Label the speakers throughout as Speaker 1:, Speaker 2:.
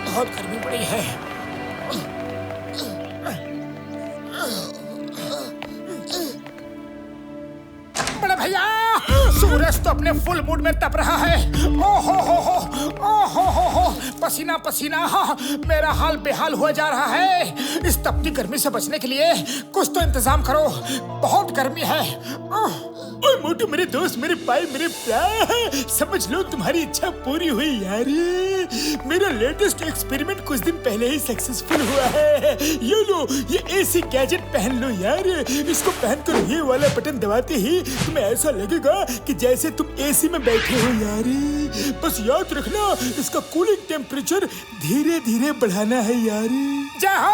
Speaker 1: बहुत गर्मी पड़ी है। बड़े भैया, सूरज तो अपने फुल मूड में तप रहा है। ओ हो, पसीना पसीना, मेरा हाल बेहाल हुआ जा रहा है। इस तपती गर्मी से बचने के लिए कुछ तो इंतजाम करो, बहुत गर्मी है। ओए मोटू, मेरे दोस्त, मेरे भाई, मेरे प्यार, समझ लो तुम्हारी इच्छा पूरी हुई यार। मेरा लेटेस्ट एक्सपेरिमेंट कुछ दिन पहले ही सक्सेसफुल हुआ है। ये लो, ये एसी गैजेट पहन लो यार। इसको पहनकर ये वाला बटन दबाते ही तुम्हें ऐसा लगेगा कि जैसे तुम एसी में बैठे हो यार। बस याद रखना, इसका कूलिंग टेम्परेचर धीरे धीरे बढ़ाना है यार। जय हो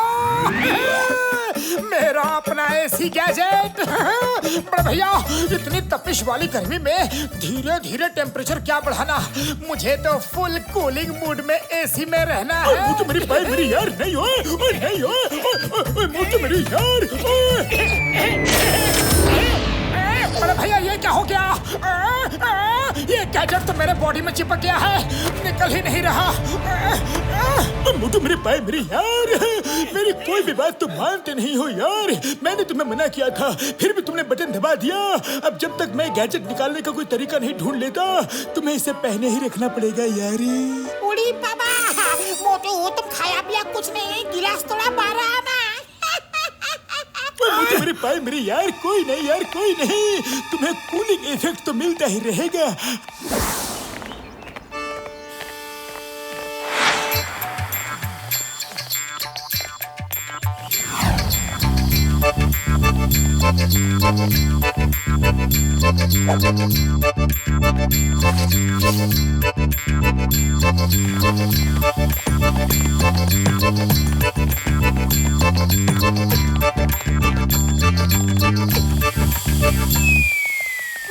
Speaker 1: मेरा अपना एसी गैजेट। बड़े भैया, इतनी तपिश वाली गर्मी में धीरे धीरे टेम्परेचर क्या बढ़ाना, मुझे तो फुल कूलिंग मूड में एसी में रहना है। मोटू मेरी भाई, मेरी यार, नहीं हो, नहीं हो, मोटू मेरी यार। बड़े भैया, ये क्या हो गया? ये गैजेट तो मेरे बॉडी में चिपक गया है, निकल ही नहीं रहा। मोटू मेरे भाई, मेरी यार, मेरी कोई भी बात तुम मानते नहीं हो यार। मैंने तुम्हें मना किया था, फिर भी तुमने बटन दबा दिया। अब जब तक मैं गैजेट निकालने का कोई तरीका नहीं ढूंढ लेता, तुम्हें इसे पहने ही रखना पड़ेगा यार।
Speaker 2: उड़ी बाबा, मोटू तुम खाया पिया कुछ नहीं, गिलास थोड़ा बारा ना।
Speaker 1: मुझे मेरे भाई, मेरी यार, कोई नहीं यार, कोई नहीं, तुम्हें कूलिंग इफेक्ट तो मिलता ही रहेगा।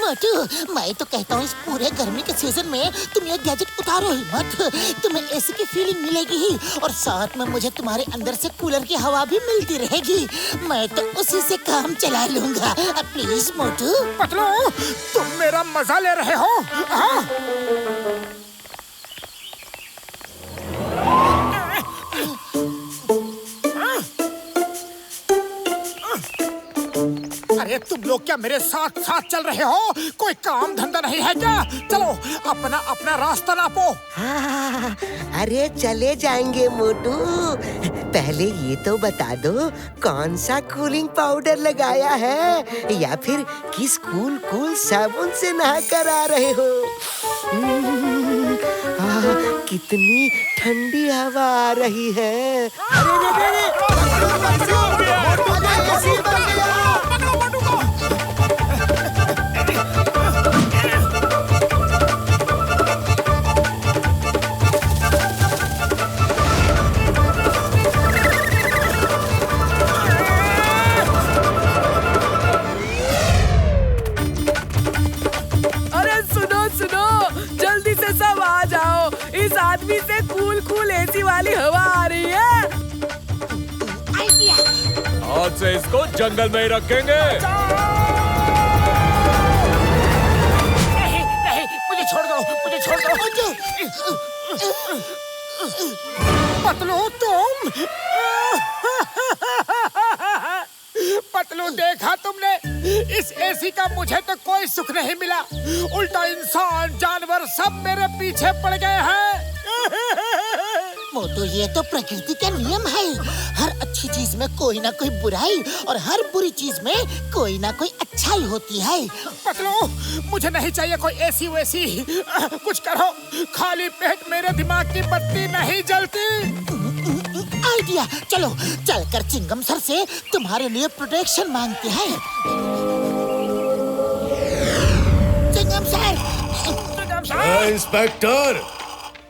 Speaker 2: मोटू, मैं तो कहता हूँ इस पूरे गर्मी के सीजन में तुम ये गैजेट उतारो ही मत। तुम्हें एसी की फीलिंग मिलेगी ही, और साथ में मुझे तुम्हारे अंदर से कूलर की हवा भी मिलती रहेगी। मैं तो उसी से काम चला लूंगा। प्लीज मोटू।
Speaker 1: पतलू, तुम मेरा मजा ले रहे हो? हाँ? अरे तुम लोग क्या मेरे साथ साथ चल रहे हो? कोई काम धंधा नहीं है क्या? चलो अपना अपना रास्ता नापो।
Speaker 3: हाँ, अरे चले जाएंगे मोटू। पहले ये तो बता दो, कौन सा कूलिंग पाउडर लगाया है, या फिर किस कूल साबुन से नहाकर आ रहे हो? कितनी ठंडी हवा आ रही है।
Speaker 4: आदमी से कूल एसी वाली हवा आ रही है।
Speaker 2: आइडिया।
Speaker 5: आज से इसको जंगल में ही रखेंगे।
Speaker 1: नहीं, मुझे छोड़ दो, मुझे छोड़ दो। पतलू तुम, पतलू देखा तुमने, इस एसी का मुझे तो कोई सुख नहीं मिला, उल्टा इंसान जानवर सब मेरे पीछे पड़ गए हैं।
Speaker 2: मोटू, ये तो प्रकृति का नियम है। हर अच्छी चीज में कोई ना कोई बुराई, और हर बुरी चीज में कोई ना कोई अच्छाई होती है।
Speaker 1: पतलू, मुझे नहीं चाहिए कोई एसी वैसी, कुछ करो, खाली पेट मेरे दिमाग की बत्ती नहीं जलती।
Speaker 2: आइडिया, चलो चलकर चिंगम सर से तुम्हारे लिए प्रोटेक्शन मांगते हैं। चिंगम सर।
Speaker 6: इंस्पेक्टर,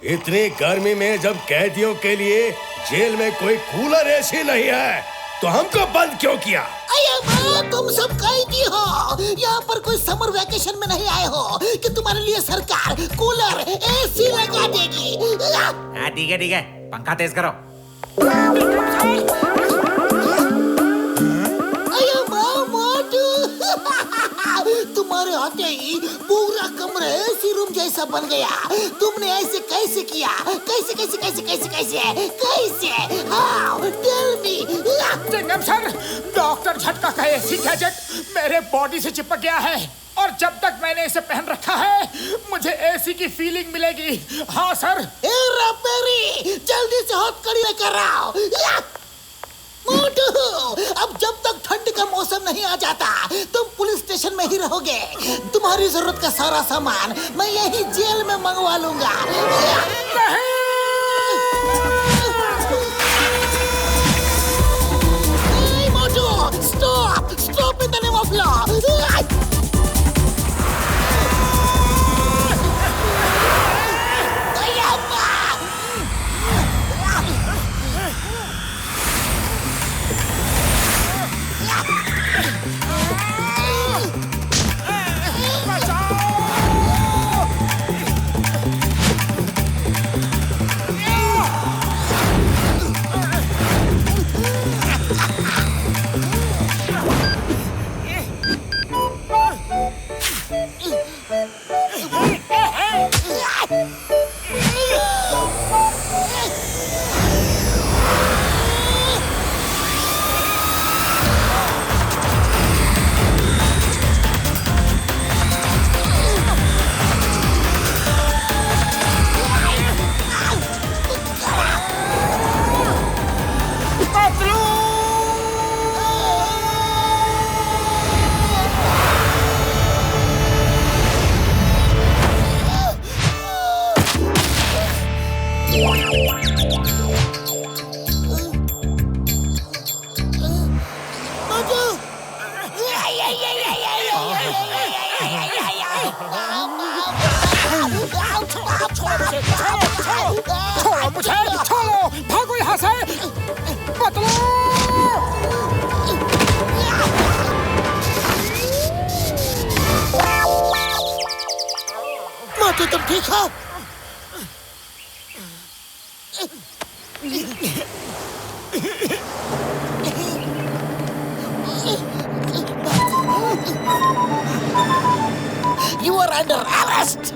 Speaker 6: इतनी गर्मी में जब कैदियों के लिए जेल में कोई कूलर एसी नहीं है, तो हमको बंद क्यों किया?
Speaker 2: ये तुम सब कैदी हो। यहाँ पर कोई समर वैकेशन में नहीं आए हो कि तुम्हारे लिए सरकार कूलर एसी लगा देगी।
Speaker 7: हाँ ठीक है पंखा तेज करो।
Speaker 2: तुम्हारे आते ही पूरा कमरा एसी रूम जैसा बन गया। तुमने ऐसे कैसे किया? कैसे कैसे कैसे कैसे कैसे कैसे? How? Tell me.
Speaker 1: Chingam sir, doctor झटका का एसी गैजेट मेरे बॉडी से चिपक गया है और जब तक मैंने इसे पहन रखा है मुझे एसी की फीलिंग मिलेगी। हाँ सर।
Speaker 2: जल्दी से हथकड़ी लेकर आओ। मोटू, अब जब तक ठंड का मौसम नहीं आ जाता तुम पुलिस स्टेशन में ही रहोगे। तुम्हारी जरूरत का सारा सामान मैं यही जेल में मंगवा लूंगा। Motu, stop stop in the name of law.
Speaker 1: छोड़ो मुझे, छोड़ो, भागो यहाँ से।
Speaker 2: मोटू, तुम ठीक हो? You are under arrest.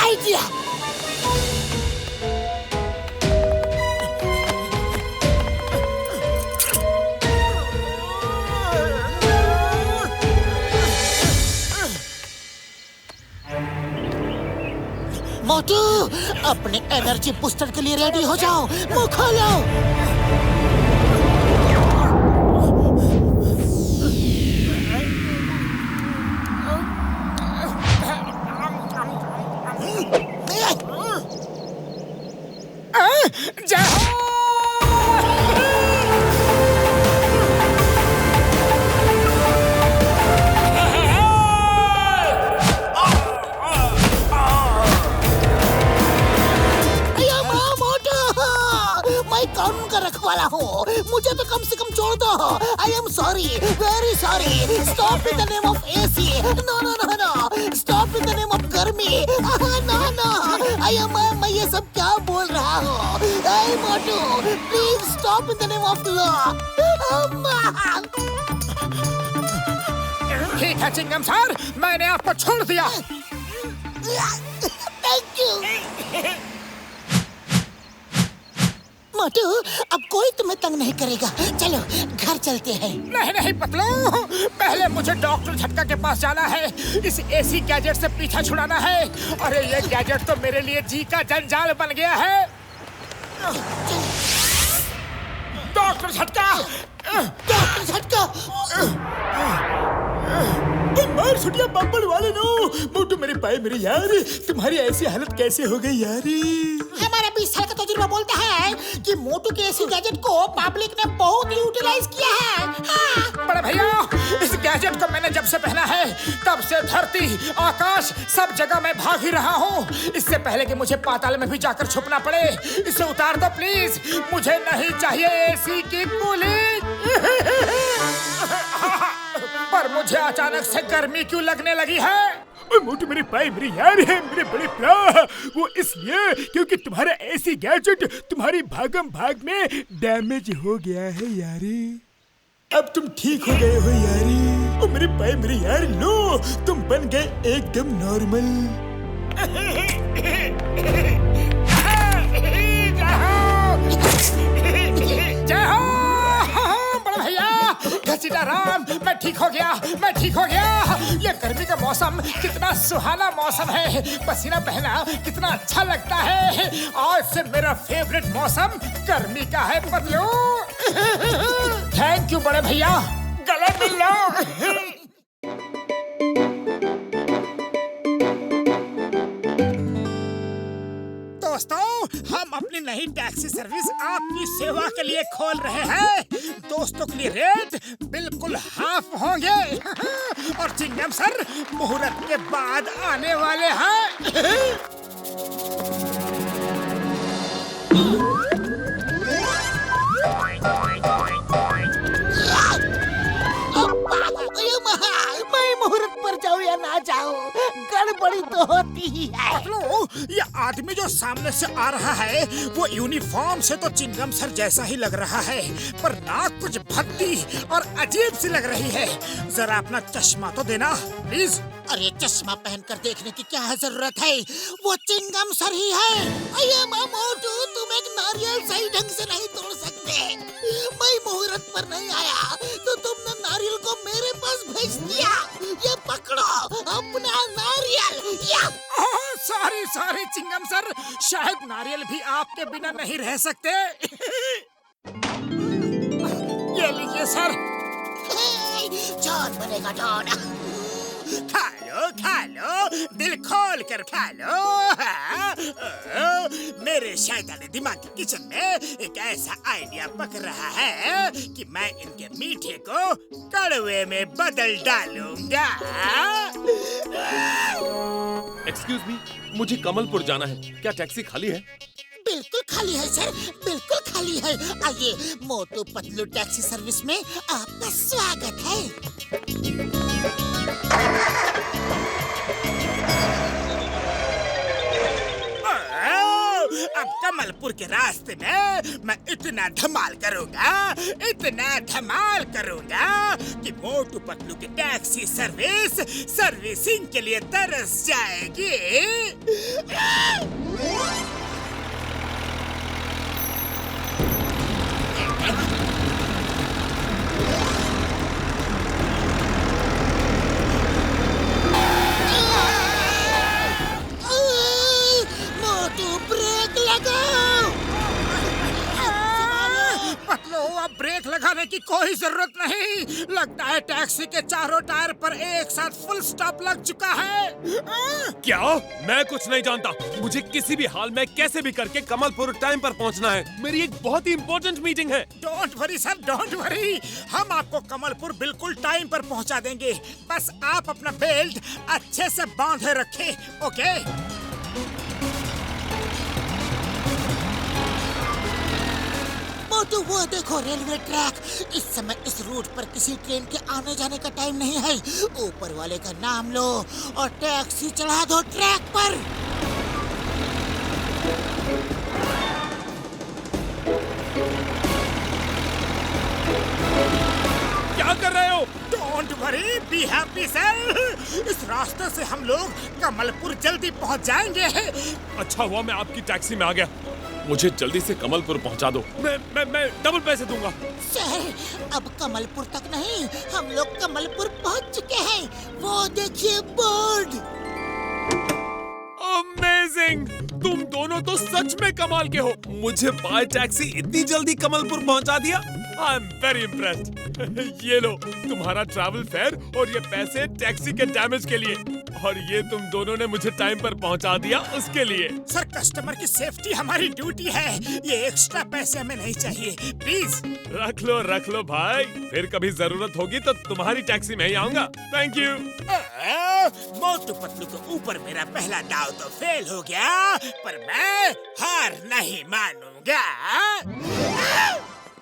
Speaker 2: Idea. मोटू, अपने एनर्जी बूस्टर के लिए रेडी हो जाओ। मुंह खोलो।
Speaker 1: जय हो।
Speaker 2: मैं कानून का रखवाला हूँ, मुझे तो कम से कम छोड़ दो। I am sorry, very sorry. Stop in the name of AC. No no no no, stop in the name of garmi. No no, I am, मैं ये सब क्या बोल रहा हूँ? आई Motu, please stop in the name of law.
Speaker 1: ठीक है चिंगम सर, मैंने आपको छोड़ दिया।
Speaker 2: Thank you. मोटू, अब कोई तुम्हें तंग नहीं करेगा। चलो घर चलते हैं।
Speaker 1: नहीं नहीं पतलू, पहले मुझे डॉक्टर झटका के पास जाना है। इस एसी गैजेट से पीछा छुड़ाना है। अरे ये गैजेट तो मेरे लिए जी का जंजाल बन गया है। डॉक्टर झटका,
Speaker 2: डॉक्टर झटका।
Speaker 1: मार छुटिया बम्बल वाले नो। मोटू मेरे पाए मेरे यार, तुम्हारी ऐसी हालत कैसे हो गई यार?
Speaker 2: हमारा 20 साल का तजुर्बा बोलता है कि मोटू के ऐसे गैजेट को पब्लिक ने बहुत यूटिलाइज किया है। हाँ।
Speaker 1: बड़े भैया, इस गैजेट को मैंने जब से पहना है तब से धरती आकाश सब जगह मैं भाग ही रहा हूँ। इससे पहले कि मुझे पाताल में भी जाकर छुपना पड़े, इसे उतार दो प्लीज। मुझे नहीं चाहिए एसी की कूलिंग। पर मुझे अचानक से गर्मी क्यों लगने लगी है?
Speaker 8: मोटू मेरे भाई मेरे यार है मेरे बड़े प्रा वो इसलिए क्योंकि तुम्हारा ऐसी गैजेट तुम्हारी भागम भाग में डैमेज हो गया है यारी। अब तुम ठीक हो गए हो यारी। ओ मेरे भाई मेरे यार लो तुम बन गए एकदम नॉर्मल।
Speaker 1: जय हो बड़े भैया, घसीटा राम, मैं ठीक हो गया, मैं ठीक हो गया। ये गर्मी का मौसम कितना सुहाना मौसम है, पसीना बहना कितना अच्छा लगता है। आज से मेरा फेवरेट मौसम गर्मी का है पतलू। थैंक यू बड़े भैया, गले मिल लो। दोस्तों, हम अपनी नई टैक्सी सर्विस आपकी सेवा के लिए खोल रहे हैं। दोस्तों के लिए रेट बिल्कुल हाफ होंगे और चिंगम सर मुहूर्त के बाद आने वाले हैं।
Speaker 2: मैं मुहूर्त पर जाऊं या ना जाऊं, गड़बड़ी तो होती ही है।
Speaker 1: ये आदमी जो सामने से आ रहा है वो यूनिफॉर्म से तो चिंगम सर जैसा ही लग रहा है, पर नाक कुछ भद्दी और अजीब सी लग रही है। जरा अपना चश्मा तो देना प्लीज।
Speaker 2: अरे चश्मा पहनकर देखने की क्या जरूरत है, वो चिंगम सर ही है। अये मोटू, तुम एक नारियल सही ढंग से नहीं तोड़ सकते। मैं मुहूर्त पर नहीं आया तो तुमने नारियल को मेरे पास भेज दिया। ये पकड़ो अपना नारियल। या
Speaker 1: सॉरी सॉरी चिंगम सर, शायद नारियल भी आपके बिना नहीं रह सकते। ये लीजिए सर।
Speaker 2: जॉन बनेगा जॉन।
Speaker 1: खा लो, दिल खोल कर खा लो। मेरे शैतानी दिमाग के किचन में एक ऐसा आइडिया पक रहा है कि मैं इनके मीठे को कड़वे में बदल डालूंगा।
Speaker 5: एक्सक्यूज मी, मुझे कमलपुर जाना है, क्या टैक्सी खाली है?
Speaker 2: बिल्कुल खाली है सर, बिल्कुल खाली है। आइए, मोटू पतलू टैक्सी सर्विस में आपका स्वागत है।
Speaker 1: अब कमलपुर के रास्ते में मैं इतना धमाल करूंगा कि मोटू पतलू की टैक्सी सर्विसिंग के लिए तरस जाएगी। ब्रेक लगाने की कोई जरूरत नहीं। लगता है टैक्सी के चारों टायर पर एक साथ फुल स्टॉप लग चुका है।
Speaker 5: क्या? मैं कुछ नहीं जानता। मुझे किसी भी हाल में कैसे भी करके कमलपुर टाइम पर पहुंचना है। मेरी एक बहुत ही इम्पोर्टेंट मीटिंग है।
Speaker 1: Don't worry sir, don't worry. हम आपको कमलपुर बिल्कुल टाइम पर पहुंचा देंगे। बस आप अपना बेल्ट अच्छे से बांधे रखें, ओके?
Speaker 2: मोटू, वो देखो रेलवे ट्रैक। इस समय इस रूट पर किसी ट्रेन के आने जाने का टाइम नहीं है। ऊपर वाले का नाम लो और टैक्सी चढ़ा दो ट्रैक पर।
Speaker 5: क्या कर रहे हो?
Speaker 1: Don't worry, be happy sir. इस रास्ते से हम लोग कमलपुर जल्दी पहुंच जाएंगे।
Speaker 5: अच्छा हुआ मैं आपकी टैक्सी में आ गया। मुझे जल्दी से कमलपुर पहुंचा दो। मैं डबल पैसे दूंगा।
Speaker 2: सर, अब कमलपुर तक नहीं, हम लोग कमलपुर पहुंच चुके हैं। वो देखिए बोर्ड।
Speaker 5: अमेजिंग! तुम दोनों तो सच में कमाल के हो। मुझे बाय टैक्सी इतनी जल्दी कमलपुर पहुंचा दिया। I am very impressed. ये लो तुम्हारा ट्रैवल फेयर और ये पैसे टैक्सी के डैमेज के लिए, और ये तुम दोनों ने मुझे टाइम पर पहुंचा दिया उसके लिए।
Speaker 1: सर, कस्टमर की सेफ्टी हमारी ड्यूटी है। ये एक्स्ट्रा पैसे हमें नहीं चाहिए, प्लीज।
Speaker 5: रख लो भाई, फिर कभी जरूरत होगी तो तुम्हारी टैक्सी में ही आऊंगा। Thank you.
Speaker 1: मोटू पतलू के ऊपर मेरा पहला दाव तो फेल हो गया, पर मैं हार नहीं मानूंगा।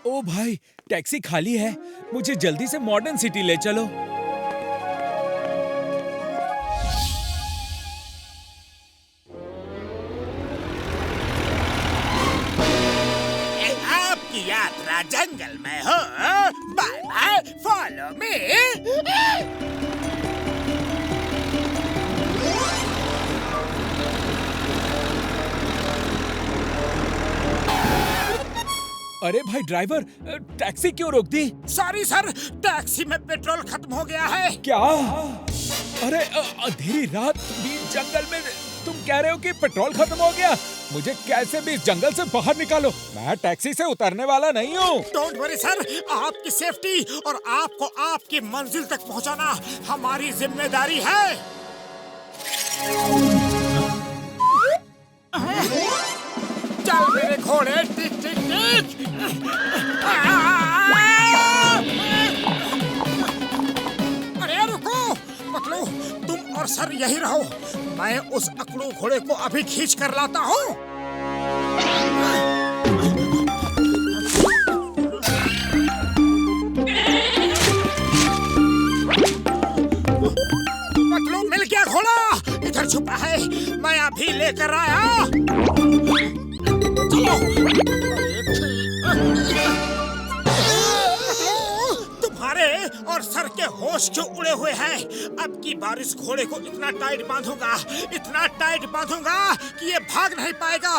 Speaker 8: ओ भाई,
Speaker 5: टैक्सी खाली है, मुझे जल्दी से मॉडर्न सिटी ले चलो।
Speaker 1: आपकी यात्रा जंगल में हो। Bye bye, follow me.
Speaker 5: अरे भाई ड्राइवर, टैक्सी क्यों रोक दी?
Speaker 1: सॉरी सर, टैक्सी में पेट्रोल खत्म हो गया है।
Speaker 5: क्या? अरे अंधेरी रात बीच जंगल में तुम कह रहे हो कि पेट्रोल खत्म हो गया? मुझे कैसे भी इस जंगल से बाहर निकालो, मैं टैक्सी से उतरने वाला नहीं हूँ।
Speaker 1: डोंट वरी सर, आपकी सेफ्टी और आपको आपकी मंजिल तक पहुँचाना हमारी जिम्मेदारी है। चल मेरे घोड़े, टिक टिक टिक। अरे रुको पतलू, तुम और सर यही रहो, मैं उस अकड़ू घोड़े को अभी खींच कर लाता हूँ। पतलू मिल गया घोड़ा, इधर छुपा है, मैं अभी लेकर आया। चलो। तुम्हारे और सर के होश क्यों उड़े हुए हैं? अब की बार इस घोड़े को इतना टाइट बांधूंगा, इतना टाइट बांधूंगा कि ये भाग नहीं पाएगा।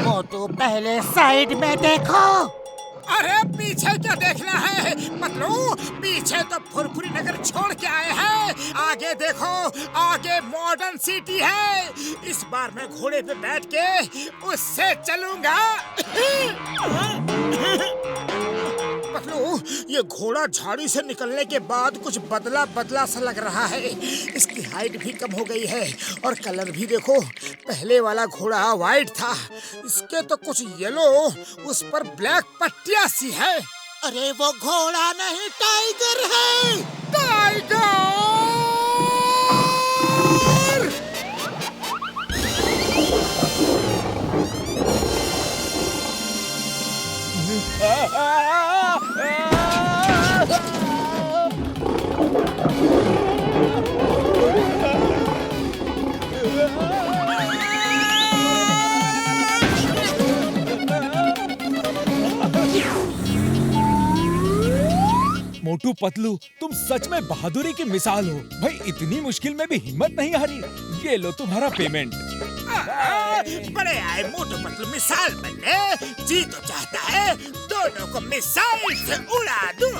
Speaker 2: मोटू पहले साइड में देखो।
Speaker 1: अरे पीछे क्या देखना है पतलू, पीछे तो फुरफुरी नगर छोड़ के आए हैं। आगे देखो, आगे मॉडर्न सिटी है। इस बार मैं घोड़े पे बैठ के उससे चलूंगा। पतलू, ये घोड़ा झाड़ी से निकलने के बाद कुछ बदला बदला सा लग रहा है। इसकी हाइट भी कम हो गई है और कलर भी देखो, पहले वाला घोड़ा वाइट था, इसके तो कुछ येलो, उस पर ब्लैक पट्टियां सी है।
Speaker 2: अरे वो घोड़ा नहीं, टाइगर है।
Speaker 1: टाइगर!
Speaker 5: मोटू पतलू, तुम सच में बहादुरी की मिसाल हो भाई। इतनी मुश्किल में भी हिम्मत नहीं हारी। ये लो तुम्हारा पेमेंट।
Speaker 1: बड़े आए मोटू पतलू मिसाल बनने, जी तो चाहता है दोनों को मिसाइल से उड़ा दूं।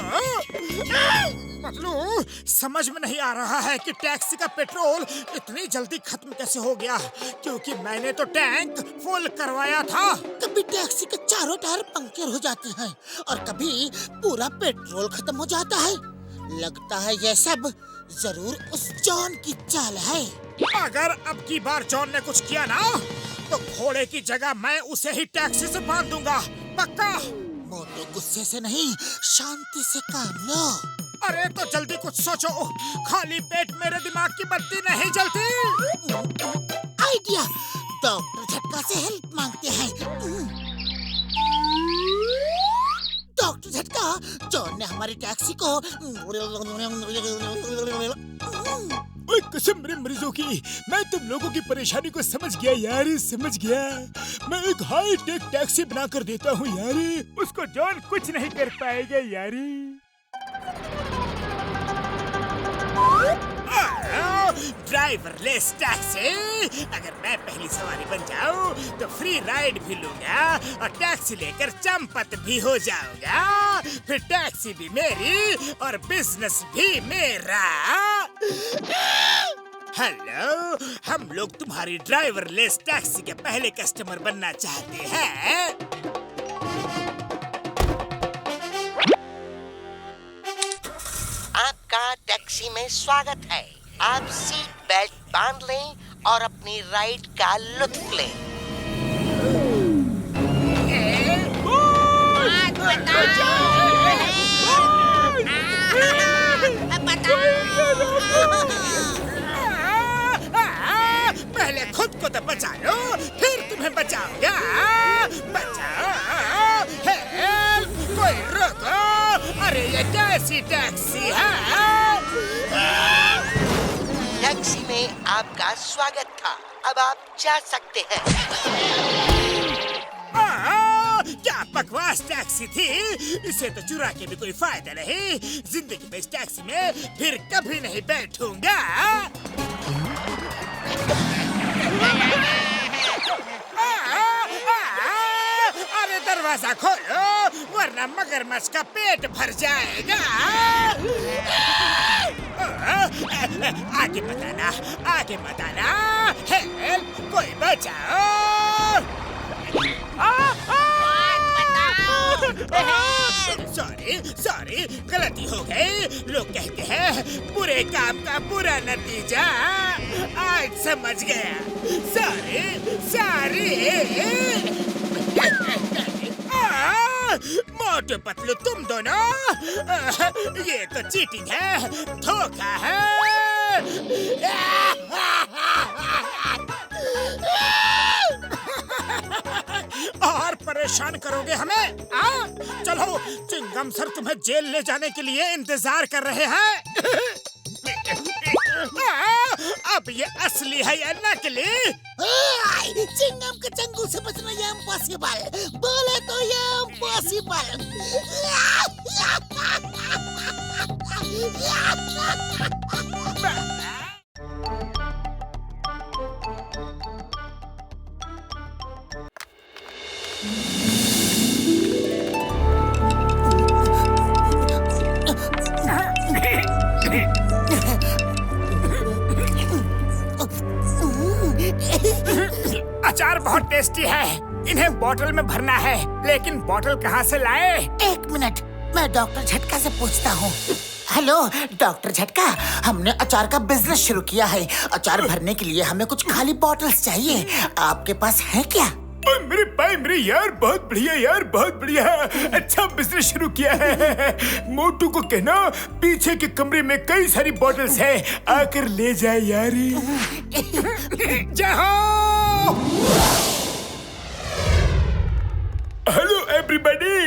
Speaker 1: पतलू, समझ में नहीं आ रहा है कि टैक्सी का पेट्रोल इतनी जल्दी खत्म कैसे हो गया, क्योंकि मैंने तो टैंक फुल करवाया था।
Speaker 2: कभी टैक्सी के चारों टायर पंक्चर हो जाते हैं और कभी पूरा पेट्रोल खत्म हो जाता है। लगता है ये सब जरूर उस जॉन की चाल है।
Speaker 1: अगर अब की बार जॉन ने कुछ किया ना, तो घोड़े की जगह मैं उसे ही टैक्सी से बांध दूंगा, पक्का।
Speaker 2: मोटे गुस्से से नहीं, शांति से काम लो।
Speaker 1: अरे तो जल्दी कुछ सोचो, खाली पेट मेरे दिमाग की बत्ती नहीं जलती।
Speaker 2: आइडिया, डॉक्टर झटका से हेल्प मांगते हैं। डॉक्टर झटका, जॉन ने हमारी टैक्सी को
Speaker 8: ओए कसम मेरे मरीजों की, मैं तुम लोगों की परेशानी को समझ गया यार, समझ गया। मैं एक हाई टेक टैक्सी बना कर देता हूँ यारी, उसको जॉन कुछ नहीं कर पाएगा यारी।
Speaker 1: ड्राइवरलेस टैक्सी, अगर मैं पहली सवारी बन जाऊं तो फ्री राइड भी लूंगा और टैक्सी लेकर चंपत भी हो जाऊंगा। फिर टैक्सी भी मेरी और बिजनेस भी मेरा। हेलो, हम लोग तुम्हारी ड्राइवरलेस टैक्सी के पहले कस्टमर बनना चाहते हैं।
Speaker 3: आपका टैक्सी में स्वागत है। आप सीट बेल्ट बांध लें और अपनी राइड का लुत्फ लें।
Speaker 1: पहले खुद को तो बचा लो, फिर तुम्हें बचाऊंगा। बचाओ, टैक्सी है।
Speaker 3: टैक्सी में आपका स्वागत था, अब आप जा सकते हैं।
Speaker 1: क्या बकवास टैक्सी थी, इसे तो चुरा के भी कोई फायदा नहीं। जिंदगी में इस टैक्सी में फिर कभी नहीं बैठूंगा। अरे दरवाजा खोलो वरना मगरमच्छ का पेट भर जाएगा। आगे बताना, आगे बताना। हेल्प, कोई बचाओ। सॉरी, गलती हो गई। लोग कहते हैं बुरे काम का बुरा नतीजा। आज समझ गया। सॉरी। मोटे पतलू तुम दोनों, ये तो चीटिंग है, धोखा है। और परेशान करोगे हमें? चलो, चिंगम सर तुम्हें जेल ले जाने के लिए इंतजार कर रहे हैं। अब ये असली है या नकली?
Speaker 2: चिंगम के चंगू से बचना ये इम्पॉसिबल, बोले तो ये इम्पॉसिबल।
Speaker 1: अचार बहुत टेस्टी है। इन्हें बोतल में भरना है, लेकिन बोतल कहाँ से लाए?
Speaker 2: एक मिनट, मैं डॉक्टर झटका से पूछता हूँ। हेलो डॉक्टर झटका, हमने अचार का बिजनेस शुरू किया है। अचार भरने के लिए हमें कुछ खाली बॉटल्स चाहिए, आपके पास है क्या?
Speaker 8: मेरे भाई मेरे यार, बहुत बढ़िया यार, बहुत बढ़िया। अच्छा बिजनेस शुरू किया है। मोटू को कहना पीछे के कमरे में कई सारी बॉटल्स है, आकर ले जाए यार।
Speaker 1: जाओ।
Speaker 8: Hello everybody.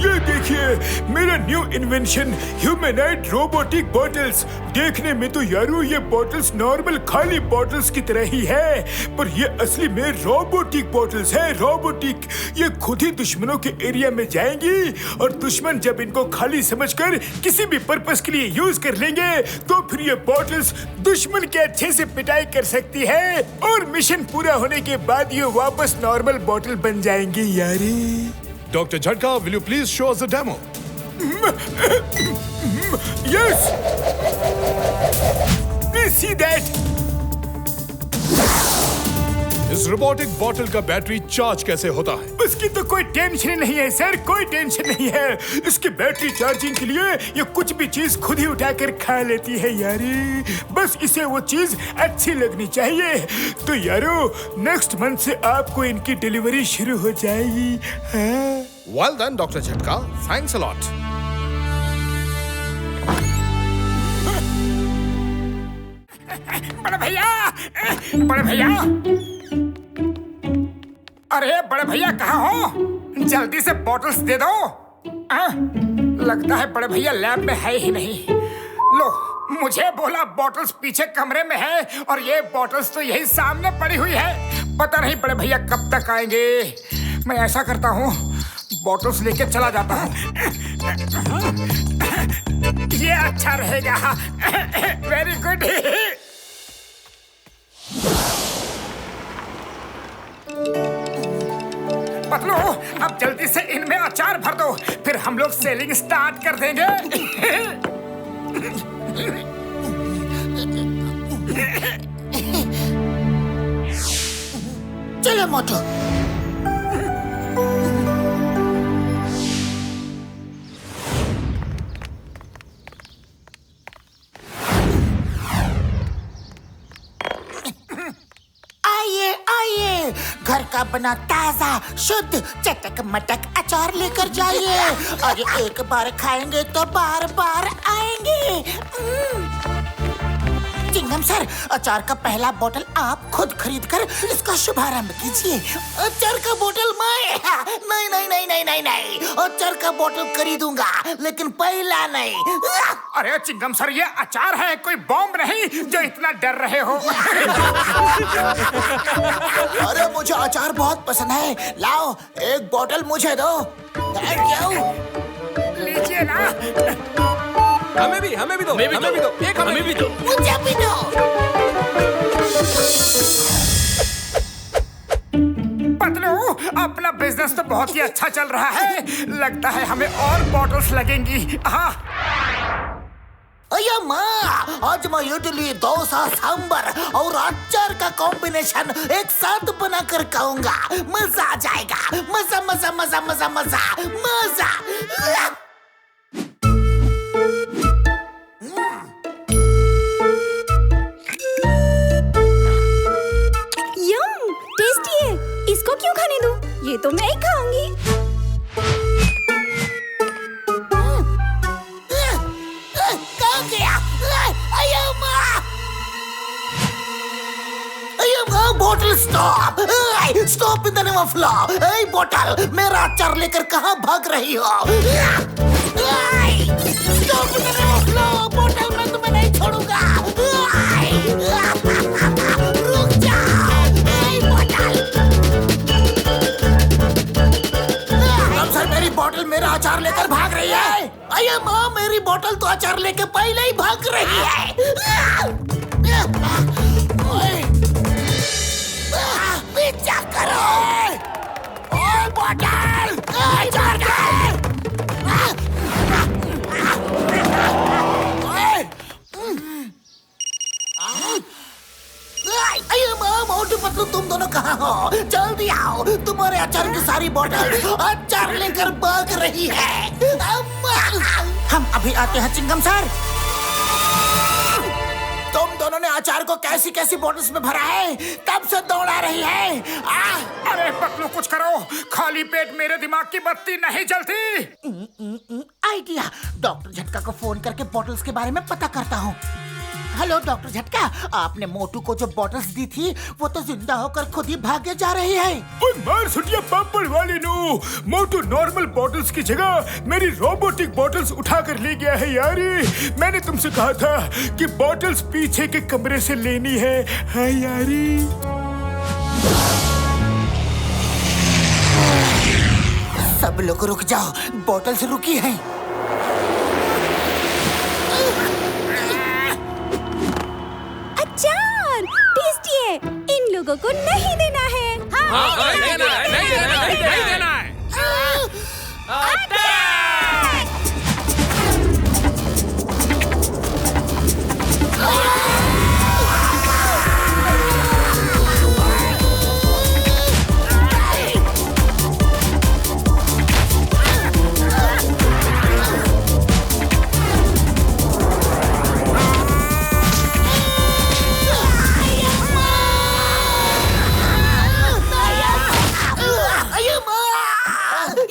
Speaker 8: ये देखिए मेरा न्यू इन्वेंशन, ह्यूमैनॉइड रोबोटिक बॉटल्स। देखने में तो यारो ये बॉटल्स नॉर्मल खाली बॉटल्स की तरह ही है, पर ये असली में रोबोटिक बॉटल्स है। रोबोटिक, ये खुद ही दुश्मनों के एरिया में जाएंगी और दुश्मन जब इनको खाली समझकर किसी भी पर्पस के लिए यूज कर लेंगे तो फिर ये बॉटल्स दुश्मन के अच्छे से पिटाई कर सकती है और मिशन पूरा होने के बाद ये वापस नॉर्मल बॉटल बन जाएंगी यारी।
Speaker 6: Dr. Jhatka, will you please show us the demo?
Speaker 8: Yes! Please see that.
Speaker 6: इस रोबोटिक बॉटल का बैटरी चार्ज कैसे होता है?
Speaker 8: उसकी तो कोई टेंशन नहीं है सर, कोई टेंशन नहीं है। इसकी बैटरी चार्जिंग के लिए ये कुछ भी चीज खुद ही उठाकर खा लेती है यारी। बस इसे वो चीज अच्छी लगनी चाहिए। तो यारो नेक्स्ट मंथ से आपको इनकी डिलीवरी शुरू हो जाएगी। हाँ?
Speaker 6: Well done, Dr. Jhatka. Thanks a lot.
Speaker 1: बड़े भैया, अरे बड़े भैया कहाँ हो? जल्दी से बॉटल्स दे दो। लगता है बड़े भैया लैब में है ही नहीं। लो, मुझे बोला बॉटल्स पीछे कमरे में है और ये बॉटल्स तो यही सामने पड़ी हुई है। पता नहीं बड़े भैया कब तक आएंगे। मैं ऐसा करता हूँ, बॉटल्स लेके चला जाता हूँ। ये अच्छा रहेगा। Very good. पतलू, अब जल्दी से इनमें अचार भर दो, फिर हम लोग सेलिंग स्टार्ट कर देंगे।
Speaker 2: चलो मोटू। आइए, घर का बना ताजा शुद्ध चटक मटक अचार लेकर जाइए और एक बार खाएंगे तो बार बार आएंगे। चिंगम सर, अचार का पहला बोतल आप खुद खरीद कर इसका शुभारंभ कीजिए। अचार का बोतल मैं नहीं नहीं नहीं नहीं नहीं नहीं, अचार का बोतल खरीदूंगा लेकिन पहला नहीं।
Speaker 1: अरे चिंगम सर, ये अचार है, कोई बॉम्ब नहीं जो इतना डर रहे हो।
Speaker 2: अरे मुझे अचार बहुत पसंद है, लाओ एक बोतल मुझे दो। Thank you.
Speaker 1: लीजिए ना।
Speaker 5: हमें भी दो, एक हमें भी दो।
Speaker 2: मुझे भी दो।
Speaker 1: पतलू, अपना बिजनेस तो बहुत ही अच्छा चल रहा है, लगता है हमें और बॉटल्स लगेंगी। हाँ।
Speaker 2: अया माँ, आज मैं इडली, डोसा, सांबर और अचार का कॉम्बिनेशन एक साथ बनाकर खाऊंगा। मजा आ जाएगा, मजा मजा मजा मजा मजा मजा।
Speaker 9: यम, टेस्टी है, इसको क्यों खाने दूं? ये तो मैं ही खाऊंगी।
Speaker 2: कहाँ गया? अया माँ, अया माँ, बोतल stop, stop in the name of law. ए बोतल, मेरा अचार लेकर कहाँ भाग रही हो? Stop in the name of law, बोतल, मैं तुम्हें नहीं छोड़ूंगा। रुक जाओ, ए बोतल। अब सर, मेरी बोतल मेरा अचार लेकर भाग रही है। अये माँ, मेरी बोतल तो अचार लेके पहले ही भाग रही है। पीछा करो, ओए बोतल, अचार दे। अये माँ, मोटू पतलू, तुम दोनों कहाँ हो? जल्दी आओ, तुम्हारे अचार की सारी बोतल अचार लेकर भाग रही है। हम अभी आते हैं चिंगम सर। तुम दोनों ने अचार को कैसी कैसी बोतल्स में भरा है? तब से दौड़ा रही है।
Speaker 1: अरे पतलू, कुछ करो, खाली पेट मेरे दिमाग की बत्ती नहीं जलती।
Speaker 2: आइडिया, डॉक्टर झटका को फोन करके बोतल्स के बारे में पता करता हूँ। हेलो डॉक्टर झटका, आपने मोटू को जो बोतल्स दी थी वो तो जिंदा होकर खुद ही भागे जा रही है।
Speaker 8: ओए मार सुटिया पापड़ वाली नो, मोटू नॉर्मल बॉटल्स की जगह मेरी रोबोटिक बॉटल्स उठा कर ले गया है यारी। मैंने तुमसे कहा था कि बॉटल्स पीछे के कमरे से लेनी है। हाँ यारी।
Speaker 2: सब लोग रुक जाओ, बॉटल्स रुकी हैं।
Speaker 9: अचार टेस्टी है, इन लोगों को नहीं देना है। हाँ,
Speaker 5: नहीं देना है।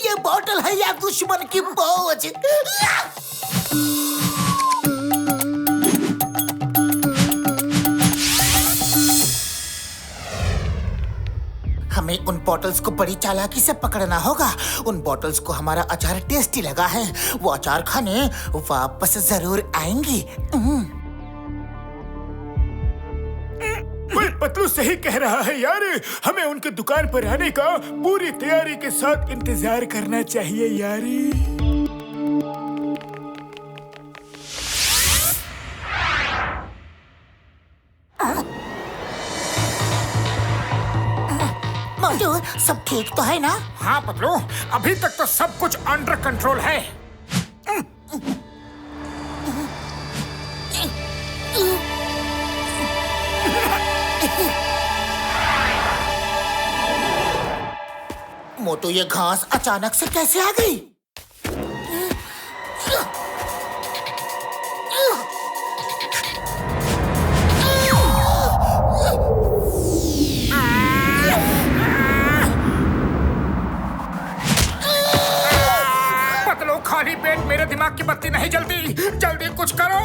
Speaker 2: ये बोतल है या दुश्मन की पहुंच? हमें उन बॉटल्स को बड़ी चालाकी से पकड़ना होगा। उन बॉटल्स को हमारा अचार टेस्टी लगा है, वो अचार खाने वापस जरूर आएंगी।
Speaker 8: पतलू सही कह रहा है यार, हमें उनके दुकान पर आने का पूरी तैयारी के साथ इंतजार करना चाहिए यारी।
Speaker 2: मोटू, सब ठीक तो है ना?
Speaker 1: हाँ पतलू, अभी तक तो सब कुछ अंडर कंट्रोल है।
Speaker 2: मोटू, ये घास अचानक से कैसे आ गई?
Speaker 1: पतलू, खाली पेट मेरे दिमाग की बत्ती नहीं जलती, जल्दी कुछ करो।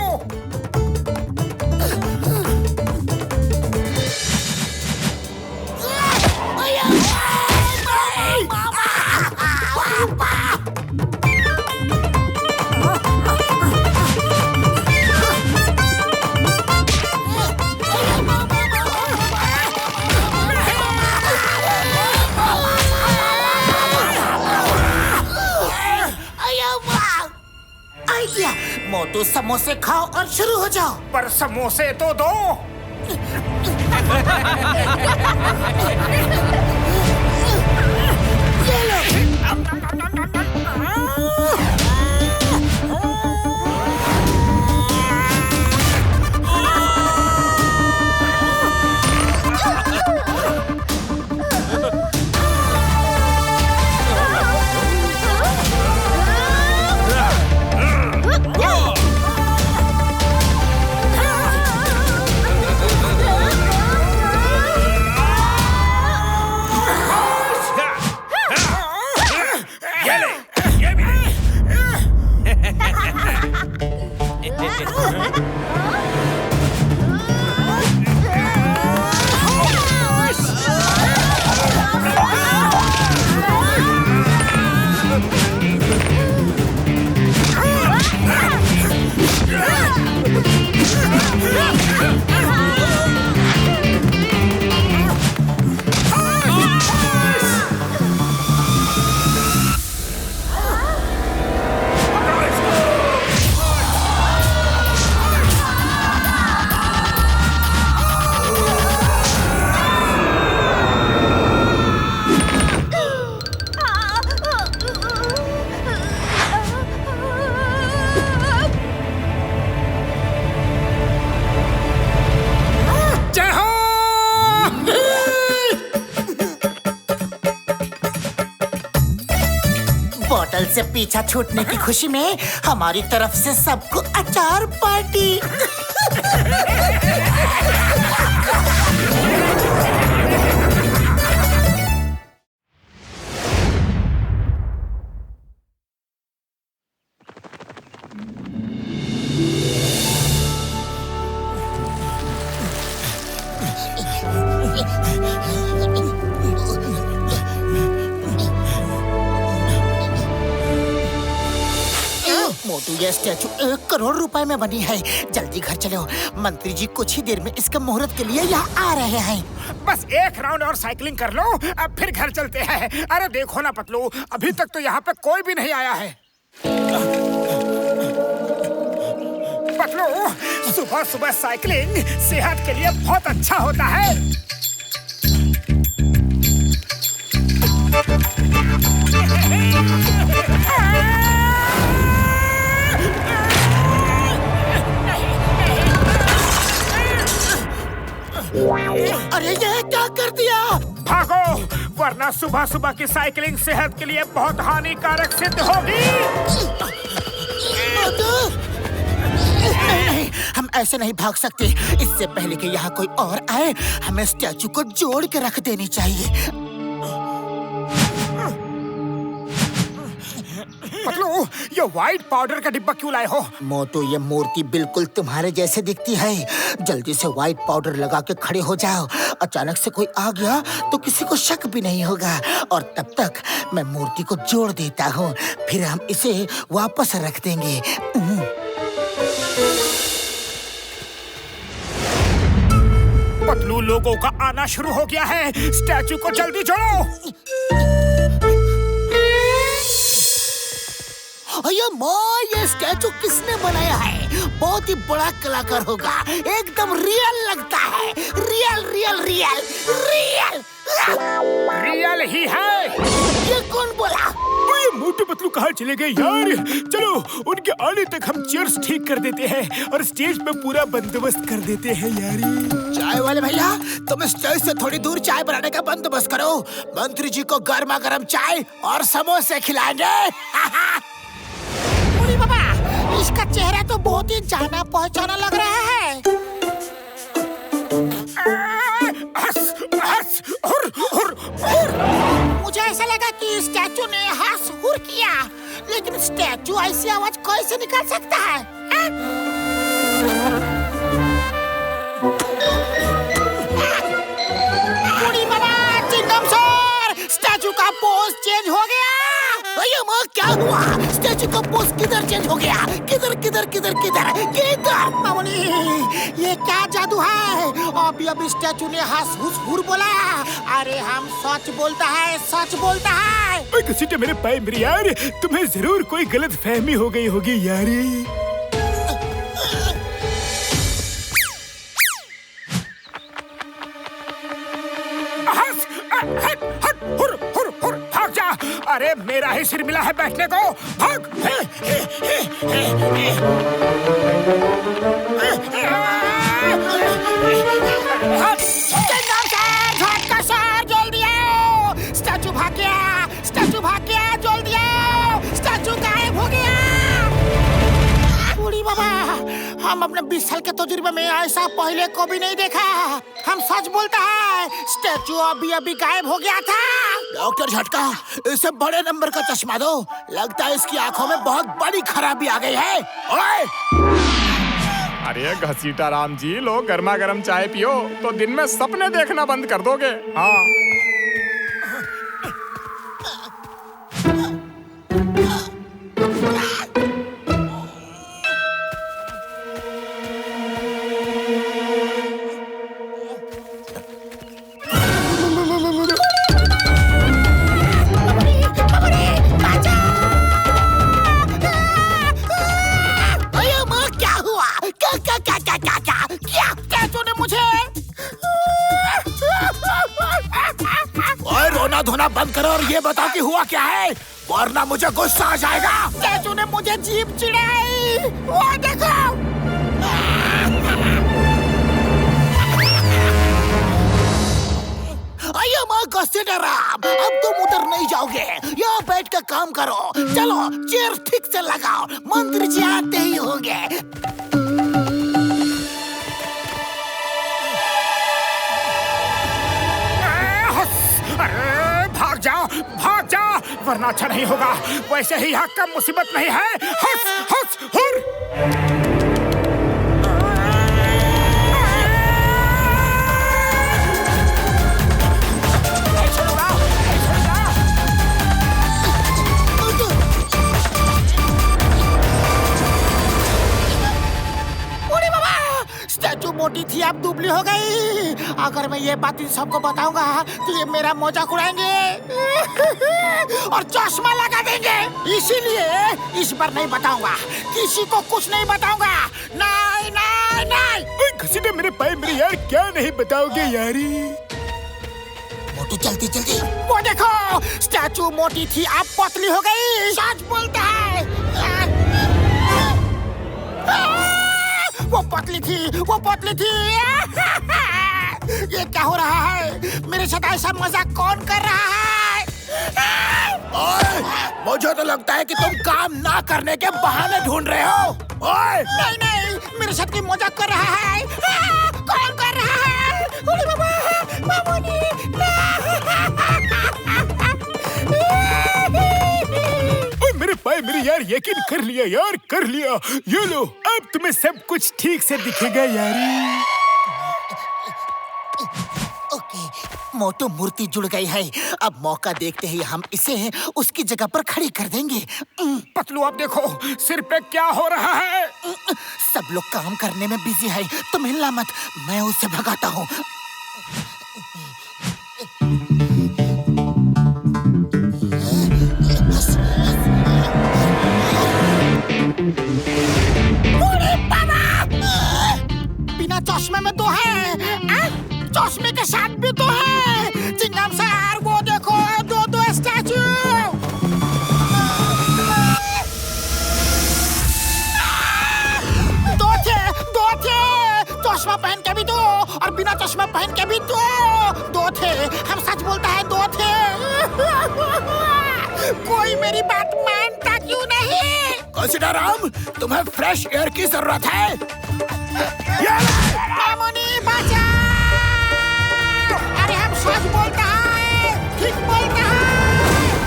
Speaker 2: आइडिया। मोटू समोसे खाओ और शुरू हो जाओ।
Speaker 1: पर समोसे तो दो।
Speaker 2: ये लो। बोतल से पीछा छूटने की खुशी में हमारी तरफ से सबको अचार पार्टी। मोटू, ये स्टैचू 1 करोड़ रुपए में बनी है। जल्दी घर चलो, मंत्री जी कुछ ही देर में इसके मुहूर्त के लिए यहाँ आ रहे हैं।
Speaker 1: बस एक राउंड और साइकिलिंग कर लो, अब फिर घर चलते हैं। अरे देखो ना पतलू, अभी तक तो यहाँ पे कोई भी नहीं आया है। पतलू, सुबह सुबह साइकिलिंग सेहत के लिए बहुत अच्छा होता है।
Speaker 2: अरे ये क्या कर दिया?
Speaker 1: भागो, वरना सुबह सुबह की साइकिलिंग सेहत के लिए बहुत हानिकारक सिद्ध होगी।
Speaker 2: नहीं, हम ऐसे नहीं भाग सकते। इससे पहले कि यहाँ कोई और आए, हमें स्टैचू को जोड़ के रख देनी चाहिए।
Speaker 1: पतलू, ये व्हाइट पाउडर का डिब्बा क्यों लाए हो?
Speaker 2: मोटू, ये मूर्ति बिल्कुल तुम्हारे जैसे दिखती है। जल्दी से व्हाइट पाउडर लगा के खड़े हो जाओ। अचानक से कोई आ गया तो किसी को शक भी नहीं होगा। और तब तक मैं मूर्ति को जोड़ देता हूँ, फिर हम इसे वापस रख देंगे।
Speaker 1: पतलू, लोगों का आना शुरू हो गया है। स्टैचू को जल्दी जोड़ो।
Speaker 2: ये स्टैचू किसने बनाया है? बहुत ही बड़ा कलाकार होगा। एकदम रियल लगता है। Real real real real
Speaker 1: real ही है।
Speaker 2: ये कौन बोला?
Speaker 8: ये मोटू पतलू कहाँ चले गए यार? चलो उनके आने तक हम चेयर्स ठीक कर देते हैं और स्टेज पे पूरा बंदोबस्त कर देते हैं यार।
Speaker 2: चाय वाले भैया, तुम स्टेज से थोड़ी दूर चाय बनाने का बंदोबस्त करो। मंत्री जी को गर्मा गर्म चाय और समोसे खिलाएंगे। बाबा, इसका चेहरा तो बहुत ही जाना पहचाना लग रहा है। मुझे ऐसा लगा कि स्टैचू ने हंस हुर किया, लेकिन स्टैचू ऐसी आवाज कैसे निकाल सकता है? बूढ़ी बाबा, चिंगम सर, स्टैचू का पोज चेंज हो गया। माँ क्या हुआ? स्टैचू का पोज किधर चेंज हो गया? किधर किधर किधर किधर किधर? मामूली, ये क्या जादू है? अभी स्टैचू ने हंस हुस हुर बोला। अरे हम सच बोलता है, सच बोलता है।
Speaker 8: ओए घसीटे मेरे पाए मेरे यार, तुम्हें जरूर कोई गलत फहमी हो गई होगी यारी।
Speaker 1: हट हट हुर हुर हुर भाग जा। अरे मेरा ही सिर मिला है बैठने को, भाग। झटका सर, जल्दी आओ। स्टैचू भाग गया, स्टैचू भाग गया, जल्दी आओ। स्टैचू गायब हो गया। बूढ़ी बाबा, हम अपने 20 साल के तजुर्बे में ऐसा पहले कभी नहीं देखा। हम सच बोलता है, स्टैचू अभी गायब हो गया था। डॉक्टर झटका, इसे बड़े नंबर का चश्मा दो। लगता है इसकी आंखों में बहुत बड़ी खराबी आ गई है। ओए!
Speaker 5: अरे घसीटा राम जी, लो गर्मा गर्म चाय पियो तो दिन में सपने देखना बंद कर दोगे। हाँ
Speaker 1: धोना बंद करो और ये बताओ कि हुआ क्या है, वरना मुझे गुस्सा आ जाएगा। स्टैचू ने मुझे जीभ चिढ़ाई, वो देखो। आइए माँ घसीटा-राम, अब तुम उधर नहीं जाओगे। यहाँ बैठ कर काम करो। चलो चेयर ठीक से लगाओ, मंत्री जी आते ही होंगे। भाग जा, वरना अच्छा नहीं होगा। वैसे ही यहाँ कम मुसीबत नहीं है। हंस हंस हुर। स्टैचू मोटी थी, अब दुबली हो गई। अगर मैं ये बात इन सबको बताऊंगा तो ये मेरा मजाक उड़ाएंगे और चश्मा लगा देंगे। इसीलिए इस बार नहीं बताऊंगा, किसी को कुछ नहीं बताऊंगा। नहीं नहीं नहीं।
Speaker 8: घसीटे मेरे पाए मेरे यार, क्या नहीं बताओगे यारी?
Speaker 2: मोटू जल्दी जल्दी।
Speaker 1: वो देखो, स्टैचू मोटी थी, अब पतली हो गई। सच बोलता है। वो पतली थी, वो पतली थी। ये क्या हो रहा है? मेरे साथ ऐसा मजाक कौन कर रहा है? ओए, मुझे तो लगता है कि तुम काम ना करने के बहाने ढूंढ रहे हो। ओए! नहीं नहीं, मेरे साथ कोई मजाक कर रहा है। कौन कर रहा है? अरे बाबा, मामूली।
Speaker 8: मेरे पाए मेरे यार, यकीन कर लिया यार, कर लिया। ये लो, अब तुम्हें सब कुछ ठीक से दिखेगा यारी।
Speaker 2: ओके, मोटू मूर्ति जुड़ गई है। अब मौका देखते ही हम इसे उसकी जगह पर खड़ी कर देंगे।
Speaker 1: पतलू, अब देखो सिर पे क्या हो रहा है।
Speaker 2: सब लोग काम करने में बिजी है, तुम हिलना मत, मैं उसे भगाता हूँ।
Speaker 1: बिना चश्मे में तो है, चश्मे के साथ भी तो है। चिंगम सर, वो देखो, दो स्टैचू। दो थे। चश्मा पहन के भी दो और बिना चश्मा पहन के भी दो थे। हम सच बोलता है, दो थे। कोई मेरी बात मानता क्यों नहीं? घसीटा-राम, तुम्हें फ्रेश एयर की जरूरत है। मामूली, बचाओ! अरे हम सच बोलता है, ठीक बोलता है।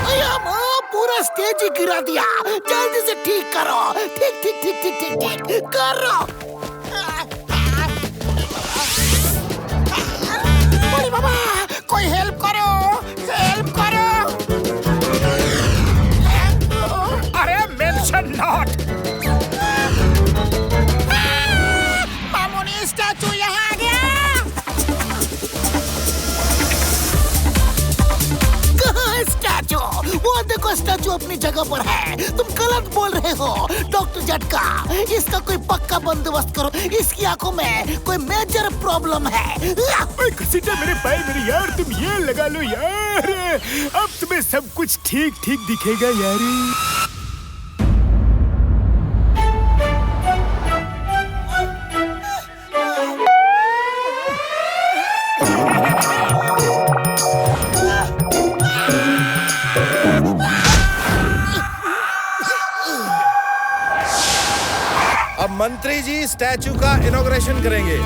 Speaker 1: अया माँ, पूरा स्टेज ही गिरा दिया। जल्दी से ठीक करो। ठीक ठीक ठीक ठीक ठीक ठीक करो। अरे बाबा, कोई हेल्प करो, हेल्प करो। नॉट?
Speaker 2: मामूनी स्टैचू यहाँ आ गया। कहाँ है स्टैचू? वो देखो स्टैचू अपनी जगह पर है। तुम गलत बोल रहे हो डॉक्टर झटका। इसका कोई पक्का बंदोबस्त करो। इसकी आंखों में कोई मेजर प्रॉब्लम है।
Speaker 8: घसीटा मेरे भाई मेरे यार, तुम ये लगा लो यार, अब तुम्हें सब कुछ ठीक ठीक दिखेगा यार।
Speaker 6: अब मंत्री जी स्टैचू का इनॉग्रेशन करेंगे।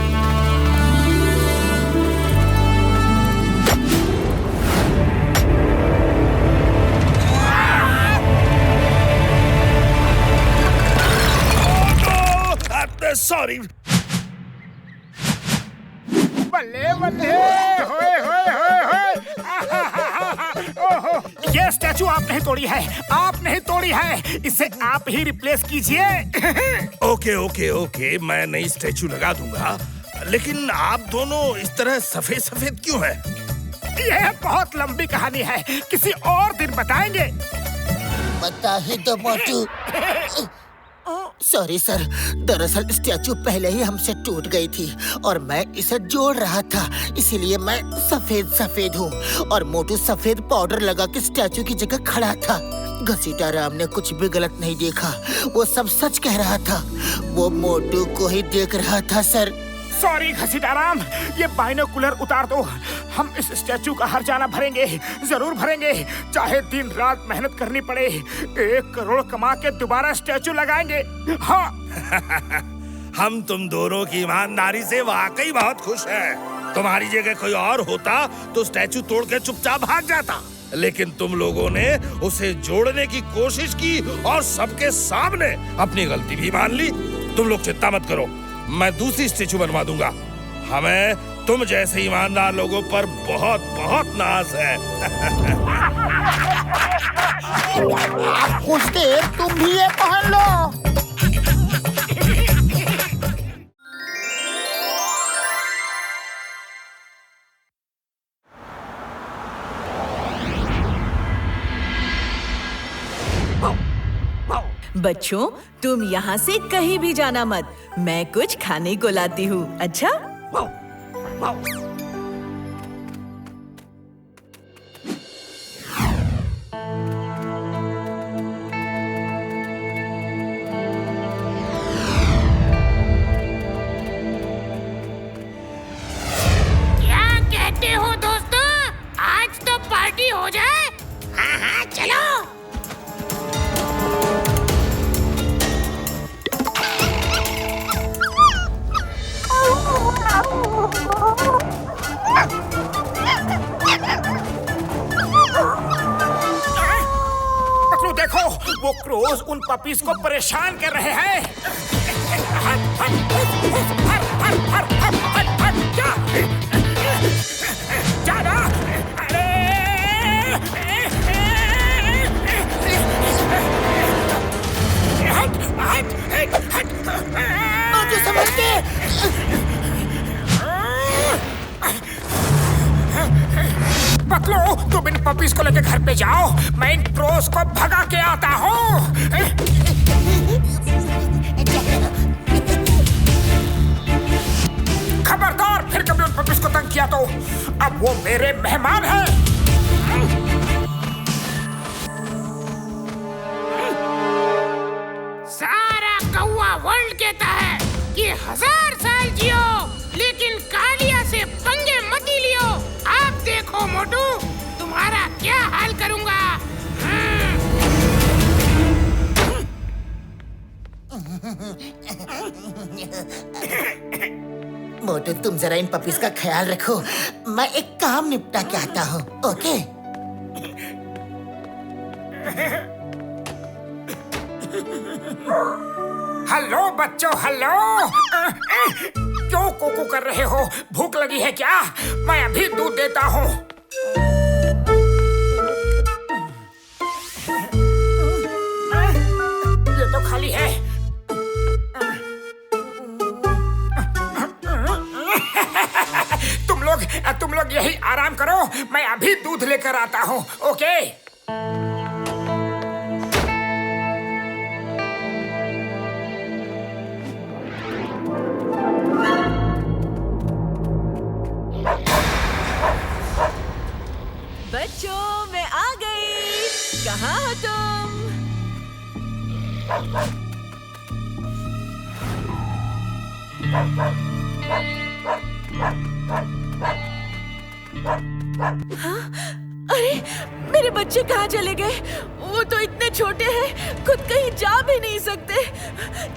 Speaker 1: सॉरी। बल्ले बल्ले, होए होए होए होए। ओहो, ये स्टैचू आप नहीं तोड़ी है, आप नहीं तोड़ी है, इसे आप ही रिप्लेस कीजिए।
Speaker 6: ओके ओके ओके, मैं नई स्टैचू लगा दूंगा, लेकिन आप दोनों इस तरह सफेद सफेद क्यों हैं?
Speaker 1: यह बहुत लंबी कहानी है, किसी और दिन बताएंगे।
Speaker 2: बता ही दो मोटू। सॉरी सर, दरअसल स्टैचू पहले ही हमसे टूट गई थी और मैं इसे जोड़ रहा था, इसीलिए मैं सफेद सफेद हूँ और मोटू सफेद पाउडर लगा के स्टैचू की जगह खड़ा था। घसीटा राम ने कुछ भी गलत नहीं देखा, वो सब सच कह रहा था। वो मोटू को ही देख रहा था सर।
Speaker 1: सॉरी घसीटाराम, ये बाइनोकुलर उतार दो। हम इस स्टैचू का हर्जाना भरेंगे, जरूर भरेंगे, चाहे दिन रात मेहनत करनी पड़े। 1 करोड़ कमा के दोबारा स्टैचू लगाएंगे। हाँ।
Speaker 6: हम तुम दोनों की ईमानदारी से वाकई बहुत खुश हैं। तुम्हारी जगह कोई और होता तो स्टैचू तोड़ के चुपचाप भाग जाता, लेकिन तुम लोगों ने उसे जोड़ने की कोशिश की और सबके सामने अपनी गलती भी मान ली। तुम लोग चिंता मत करो, मैं दूसरी स्टैचू बनवा दूंगा। हमें तुम जैसे ईमानदार लोगों पर बहुत बहुत नाज है।
Speaker 2: कुछ देर तुम भी ये पहन लो।
Speaker 4: बच्चों, तुम यहाँ से कहीं भी जाना मत, मैं कुछ खाने को लाती हूँ। अच्छा?
Speaker 2: क्या कहते हो दोस्तों, आज तो पार्टी हो जाए? हाँ हाँ चलो।
Speaker 1: पतलू देखो, वो क्रोज उन पपीज को परेशान कर रहे हैं। जाना।
Speaker 2: मुझे समझ के।
Speaker 1: पतलू, तुम इन पपीज को लेकर घर पे जाओ, मैं इन क्रोज को भगा के आता हूँ। खबरदार, फिर कभी उन पपीज को तंग किया तो अब वो मेरे मेहमान हैं।
Speaker 2: सारा कौवा वर्ल्ड कहता है कि 1000 साल जियो, लेकिन कालिया से पंगे मत लियो। आप देखो मोटू, तुम्हारा क्या हाल करूंगा। मोटू, तुम जरा इन पपीज का ख्याल रखो, मैं एक काम निपटा के आता हूँ। ओके?
Speaker 1: हेलो बच्चों, हेलो। क्यों कोको कर रहे हो? भूख लगी है क्या? मैं अभी दूध देता हूँ। ये तो तुम लोग यही आराम करो, मैं अभी दूध लेकर आता हूँ। ओके?
Speaker 4: बच्चों, मैं आ गई। कहाँ हो तुम? हाँ? अरे, मेरे बच्चे कहाँ चले गए? वो तो इतने छोटे हैं, खुद कहीं जा भी नहीं सकते।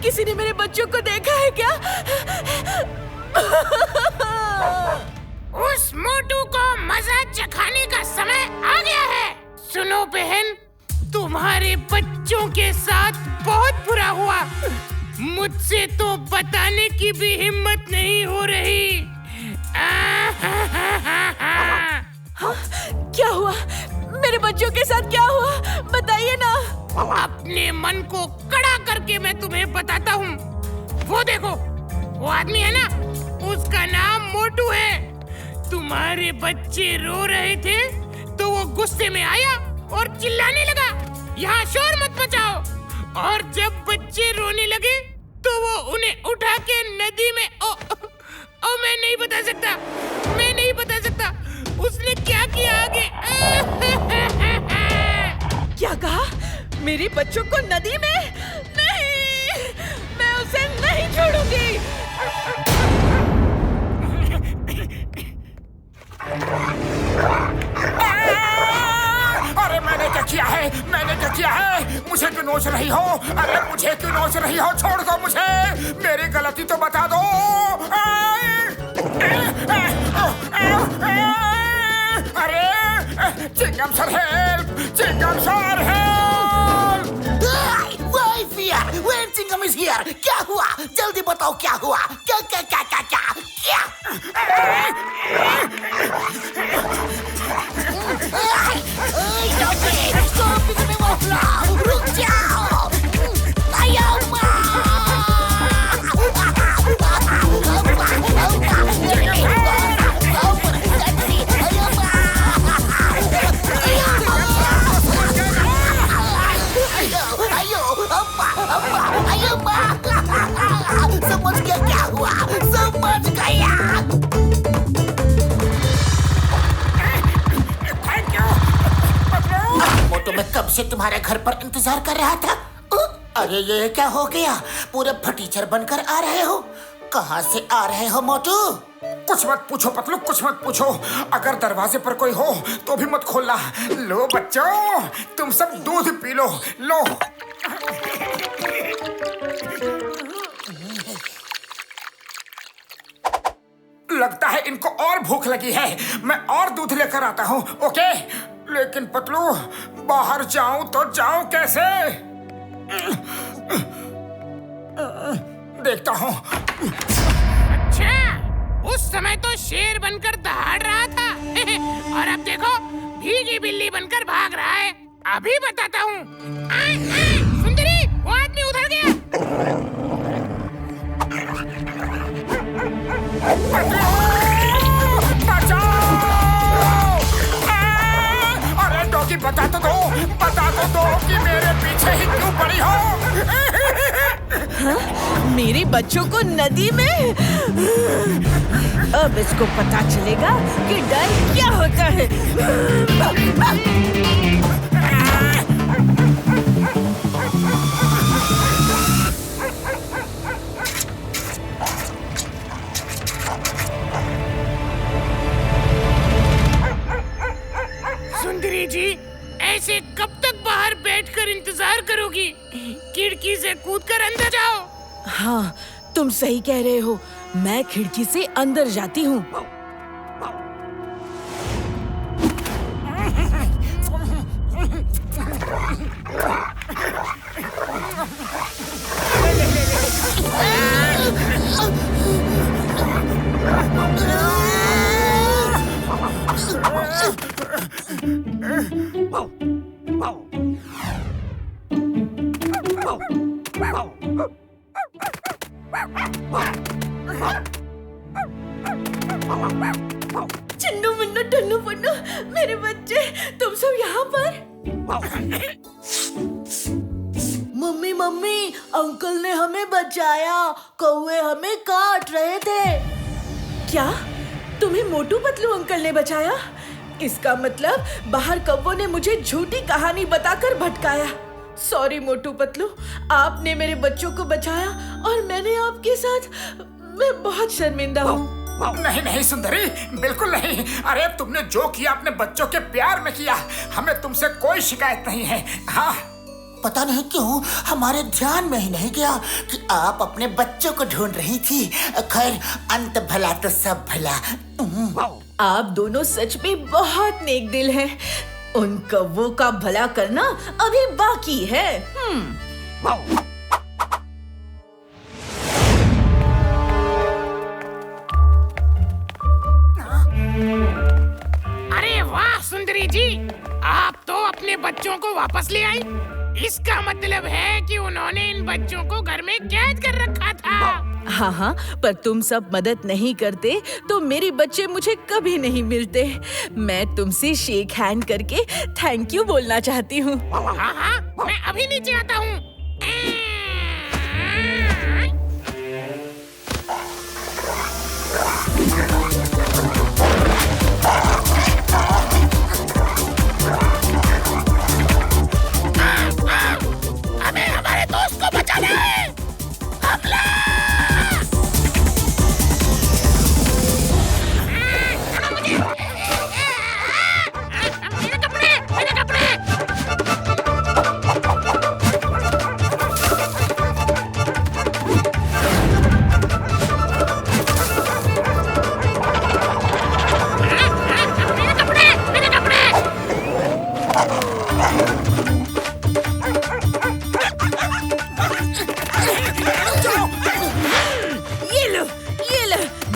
Speaker 4: किसी ने मेरे बच्चों को देखा है क्या?
Speaker 10: उस मोटू को मजा चखाने का समय आ गया है। सुनो बहन, तुम्हारे बच्चों के साथ बहुत बुरा हुआ। मुझसे तो बताने की भी हिम्मत नहीं हो रही।
Speaker 4: हाँ? क्या हुआ? मेरे बच्चों के साथ क्या हुआ? बताइए ना।
Speaker 10: अपने मन को कड़ा करके मैं तुम्हें बताता हूँ। वो देखो, वो आदमी है ना, उसका नाम मोटू है। तुम्हारे बच्चे रो रहे थे तो वो गुस्से में आया और चिल्लाने लगा, यहाँ शोर मत मचाओ। और जब बच्चे रोने लगे तो वो उन्हें उठा के नदी में मैं नहीं बता सकता उसने क्या किया आगे।
Speaker 4: क्या कहा? मेरे बच्चों को नदी में? नहीं, मैं उसे नहीं छोड़ूंगी।
Speaker 1: अरे मैंने क्या किया है? मुझे क्यों नोच रही हो? अरे मुझे क्यों नोच रही हो? छोड़ दो मुझे, मेरी गलती तो बता दो। अरे Chingam sir help! Chingam sir help!
Speaker 2: When Singam is here, क्या हुआ? जल्दी बताओ क्या हुआ? क्या? रुक जाओ! समझ गया क्या हुआ? समझ गया। मोटू, मैं कब से तुम्हारे घर पर इंतजार कर रहा था। अरे ये क्या हो गया? पूरे फटीचर बनकर आ रहे हो। कहाँ से आ रहे हो मोटू?
Speaker 1: कुछ मत पूछो पतलू, कुछ मत पूछो। अगर दरवाजे पर कोई हो तो भी मत खोलना। लो बच्चों, तुम सब दूध पी लो। लो। लगता है इनको और भूख लगी है। मैं और दूध लेकर आता हूँ। ओके? लेकिन पतलू, बाहर जाऊं तो जाऊं कैसे? देखता हूँ।
Speaker 10: अच्छा, उस समय तो शेर बनकर दहाड़ रहा था और अब देखो, भीगी बिल्ली बनकर भाग रहा है। अभी बताता हूँ। सुंदरी, वो आदमी उधर गया।
Speaker 1: अरे डॉगी, बता तो दो कि मेरे पीछे ही क्यों पड़ी हो?
Speaker 4: हाँ? मेरे बच्चों को नदी में? अब इसको पता चलेगा कि डर क्या होता है।
Speaker 10: सुंदरी जी, ऐसे कब तक बाहर बैठकर इंतजार करोगी? खिड़की से कूदकर अंदर जाओ।
Speaker 4: हाँ, तुम सही कह रहे हो। मैं खिड़की से अंदर जाती हूँ। चिन्नू मुन्नू टुन्नू पुन्नू, मेरे बच्चे, तुम सब यहाँ पर? मम्मी मम्मी, अंकल ने हमें बचाया, कौवे हमें काट रहे थे। क्या तुम्हें मोटू पतलू अंकल ने बचाया? इसका मतलब बाहर कौवों ने मुझे झूठी कहानी बताकर भटकाया। सॉरी मोटू पतलू, आपने मेरे बच्चों को बचाया और मैंने आपके साथ, मैं बहुत शर्मिंदा हूँ।
Speaker 1: नहीं नहीं सुंदरी, बिल्कुल नहीं। अरे तुमने जो किया अपने बच्चों के प्यार में किया, हमें तुमसे कोई शिकायत नहीं है। हाँ,
Speaker 2: पता नहीं क्यों हमारे ध्यान में ही नहीं गया कि आप अपने बच्चों को ढूंढ रही थी। खैर, अंत भला तो सब भला।
Speaker 4: आप दोनों सच में बहुत नेक दिल हैं। उन कौवों का भला करना अभी बाकी है।
Speaker 10: अरे वाह सुंदरी जी, आप तो अपने बच्चों को वापस ले आई। इसका मतलब है कि उन्होंने इन बच्चों को घर में कैद कर रखा था।
Speaker 4: हाँ हाँ, पर तुम सब मदद नहीं करते तो मेरे बच्चे मुझे कभी नहीं मिलते। मैं तुमसे शेक हैंड करके थैंक यू बोलना चाहती हूँ।
Speaker 10: हाँ हाँ, मैं अभी नीचे आता हूँ। हमें हमारे दोस्त को बचाना है। हमला! मेरे कपड़े, मेरे कपड़े!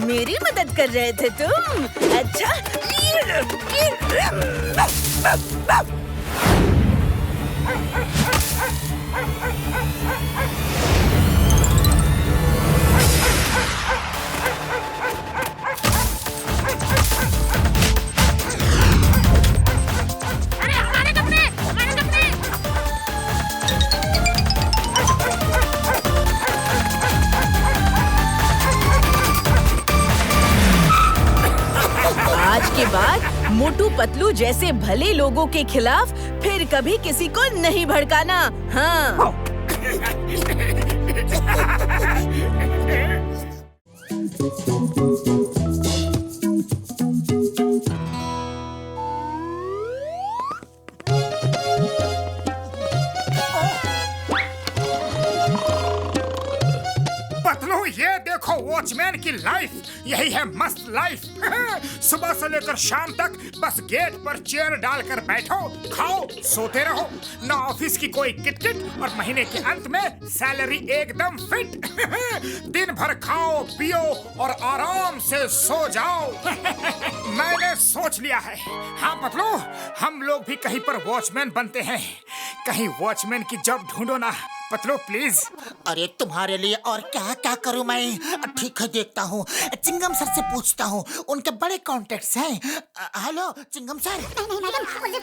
Speaker 4: मेरी मदद कर रहे थे तुम? अच्छा, ये लो,
Speaker 10: अरे हमारे कपड़े, हमारे कपड़े!
Speaker 4: आज के बाद मोटू पतलू जैसे भले लोगों के खिलाफ फिर कभी किसी को नहीं भड़काना। हाँ।
Speaker 1: पतलू ये देखो वॉचमैन की लाइफ, यही है मस्त लाइफ। सुबह से लेकर शाम तक बस गेट पर चेयर डालकर बैठो, खाओ, सोते रहो। ना ऑफिस की कोई किटकिट और महीने के अंत में सैलरी एकदम फिट। दिन भर खाओ पियो और आराम से सो जाओ। मैंने सोच लिया है। हाँ पतलू, हम लोग भी कहीं पर वॉचमैन बनते हैं। कहीं वॉचमैन की जॉब ढूंढो ना पतलू प्लीज।
Speaker 2: अरे तुम्हारे लिए और क्या क्या करूं मैं। ठीक है, देखता हूँ। चिंगम सर से पूछता हूँ, उनके बड़े कॉन्टेक्ट्स हैं। Hello Chingam sir.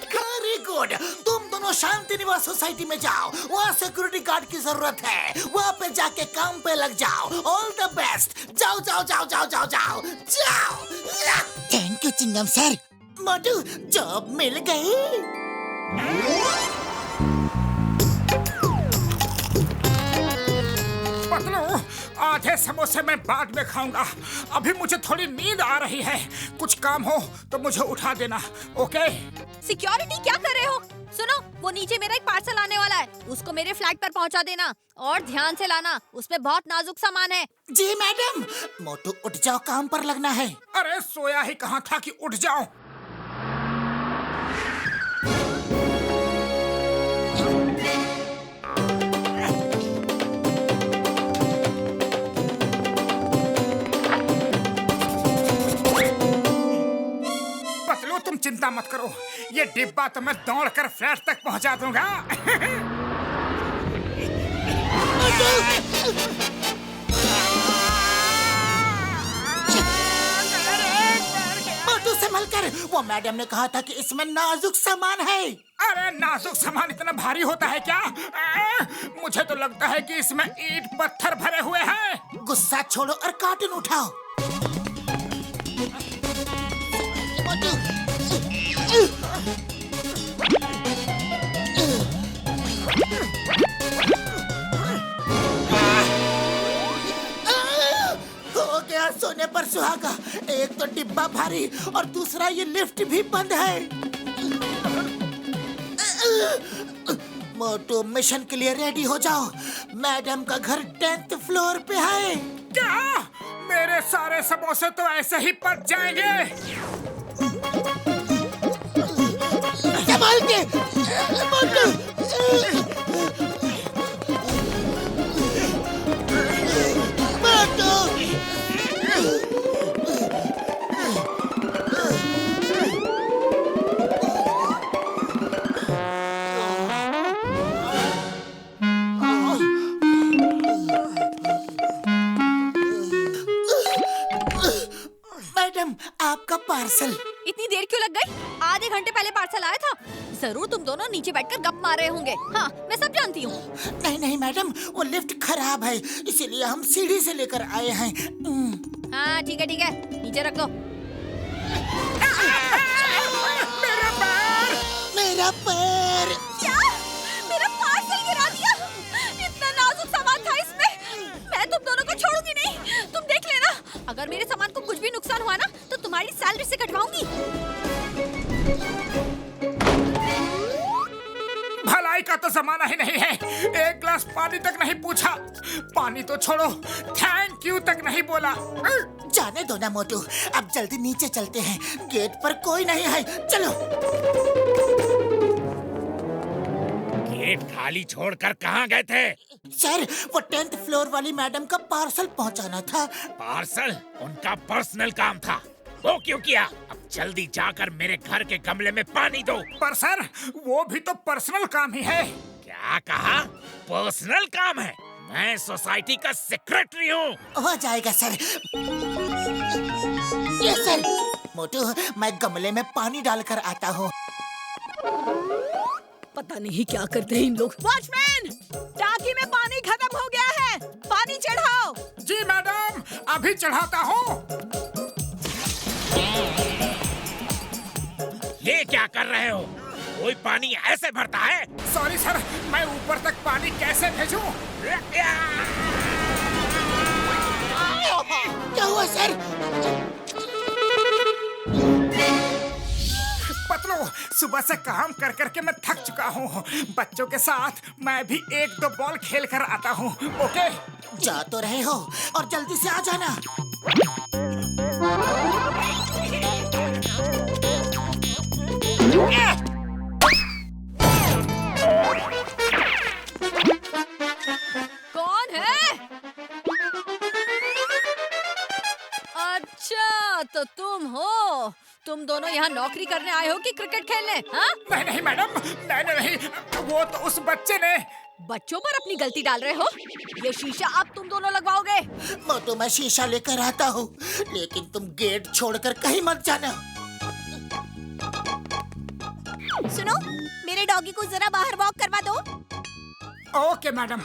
Speaker 2: Very good, तुम दोनों शांति निवास सोसाइटी में जाओ, वहाँ सिक्योरिटी गार्ड की जरूरत है। वहाँ पे जाके काम पे लग जाओ। All the best. जाओ जाओ जाओ जाओ जाओ जाओ जाओ। Thank you Chingam sir. Motu, job मिल गई।
Speaker 1: पतलू, आधे समोसे मैं बाद में खाऊंगा। अभी मुझे थोड़ी नींद आ रही है। कुछ काम हो तो मुझे उठा देना, ओके?
Speaker 9: सिक्योरिटी क्या कर रहे हो? सुनो, वो नीचे मेरा एक पार्सल आने वाला है, उसको मेरे फ्लैट पर पहुंचा देना और ध्यान से लाना, उसमें बहुत नाजुक सामान है।
Speaker 2: जी मैडम। मोटू उठ जाओ, काम पर लगना है।
Speaker 1: अरे सोया ही कहाँ था कि उठ जाऊं। पतलू तुम चिंता मत करो, ये डिब्बा तो मैं दौड़कर फ्लैट तक पहुंचा दूंगा।
Speaker 2: मोटू से कर। वो मैडम ने कहा था कि इसमें नाजुक सामान है।
Speaker 1: अरे नाजुक सामान इतना भारी होता है क्या? मुझे तो लगता है कि इसमें ईंट पत्थर भरे हुए हैं।
Speaker 2: गुस्सा छोड़ो और कार्टून उठाओ। हो गया सोने पर सुहागा। एक तो डिब्बा भारी और दूसरा ये लिफ्ट भी बंद है। मोटू मिशन के लिए रेडी हो जाओ। मैडम का घर 10th फ्लोर पे है।
Speaker 1: क्या? मेरे सारे समोसे तो ऐसे ही पच जाएंगे।
Speaker 2: संभाल के मोटू। मैडम आपका पार्सल।
Speaker 9: इतनी देर क्यों लग गई? आधे घंटे पहले पार्सल आया था। जरूर तुम दोनों नीचे बैठकर गप मार रहे होंगे। हाँ, मैं सब जानती हूँ।
Speaker 2: नहीं नहीं मैडम, वो लिफ्ट खराब है, इसीलिए हम सीढ़ी से लेकर आए हैं।
Speaker 9: हाँ ठीक है, नीचे रख दो।
Speaker 2: मेरा पैर।
Speaker 9: क्या? मेरा पार्सल गिरा दिया? इतना नाजुक सामान था इसमें। मैं तुम दोनों को छोड़ूंगी नहीं। तुम देख लेना, अगर मेरे सामान को कुछ भी नुकसान हुआ ना तो तुम्हारी सैलरी से कटवाऊंगी।
Speaker 1: भलाई का तो जमाना ही नहीं है। एक गिलास पानी तक नहीं पूछा। पानी तो छोड़ो, थैंक यू तक नहीं बोला।
Speaker 2: जाने दो ना मोटू, अब जल्दी नीचे चलते हैं। गेट पर कोई नहीं है, चलो।
Speaker 6: गेट खाली छोड़कर कहाँ गए थे?
Speaker 2: सर, वो 10th फ्लोर वाली मैडम का पार्सल पहुंचाना था।
Speaker 6: पार्सल? उनका पर्सनल काम था, वो क्यों किया? अब जल्दी जाकर मेरे घर के गमले में पानी दो।
Speaker 1: पर सर, वो भी तो पर्सनल काम ही है।
Speaker 6: क्या कहा? पर्सनल काम है? मैं सोसाइटी का सेक्रेटरी हूँ।
Speaker 2: हो जाएगा सर। ये सर। मोटू, मैं गमले में पानी डालकर आता हूँ।
Speaker 4: पता नहीं क्या करते हैं इन लोग। वॉचमैन, टाकी में पानी खत्म हो गया है, पानी चढ़ाओ।
Speaker 1: जी मैडम, अभी चढ़ाता हूँ।
Speaker 6: ये क्या कर रहे हो? कोई पानी ऐसे भरता है?
Speaker 1: सॉरी सर, मैं ऊपर तक पानी कैसे भेजूं?
Speaker 2: क्या हुआ सर?
Speaker 1: पतलू, सुबह से काम कर करके मैं थक चुका हूँ। बच्चों के साथ मैं भी 1-2 बॉल खेल कर आता हूँ। ओके?
Speaker 2: जा तो रहे हो और जल्दी से आ जाना।
Speaker 9: कौन है? अच्छा, तो तुम हो। तुम दोनों यहाँ नौकरी करने आए हो कि क्रिकेट खेलने? हाँ?
Speaker 1: नहीं नहीं मैडम, नहीं, वो तो उस बच्चे ने।
Speaker 9: बच्चों पर अपनी गलती डाल रहे हो? ये शीशा अब तुम दोनों लगवाओगे?
Speaker 2: मोटू, मैं शीशा लेकर आता हूँ, लेकिन तुम गेट छोड़कर कहीं मत जाना।
Speaker 9: सुनो, मेरे डॉगी को जरा बाहर वॉक करवा दो।
Speaker 1: Okay madam.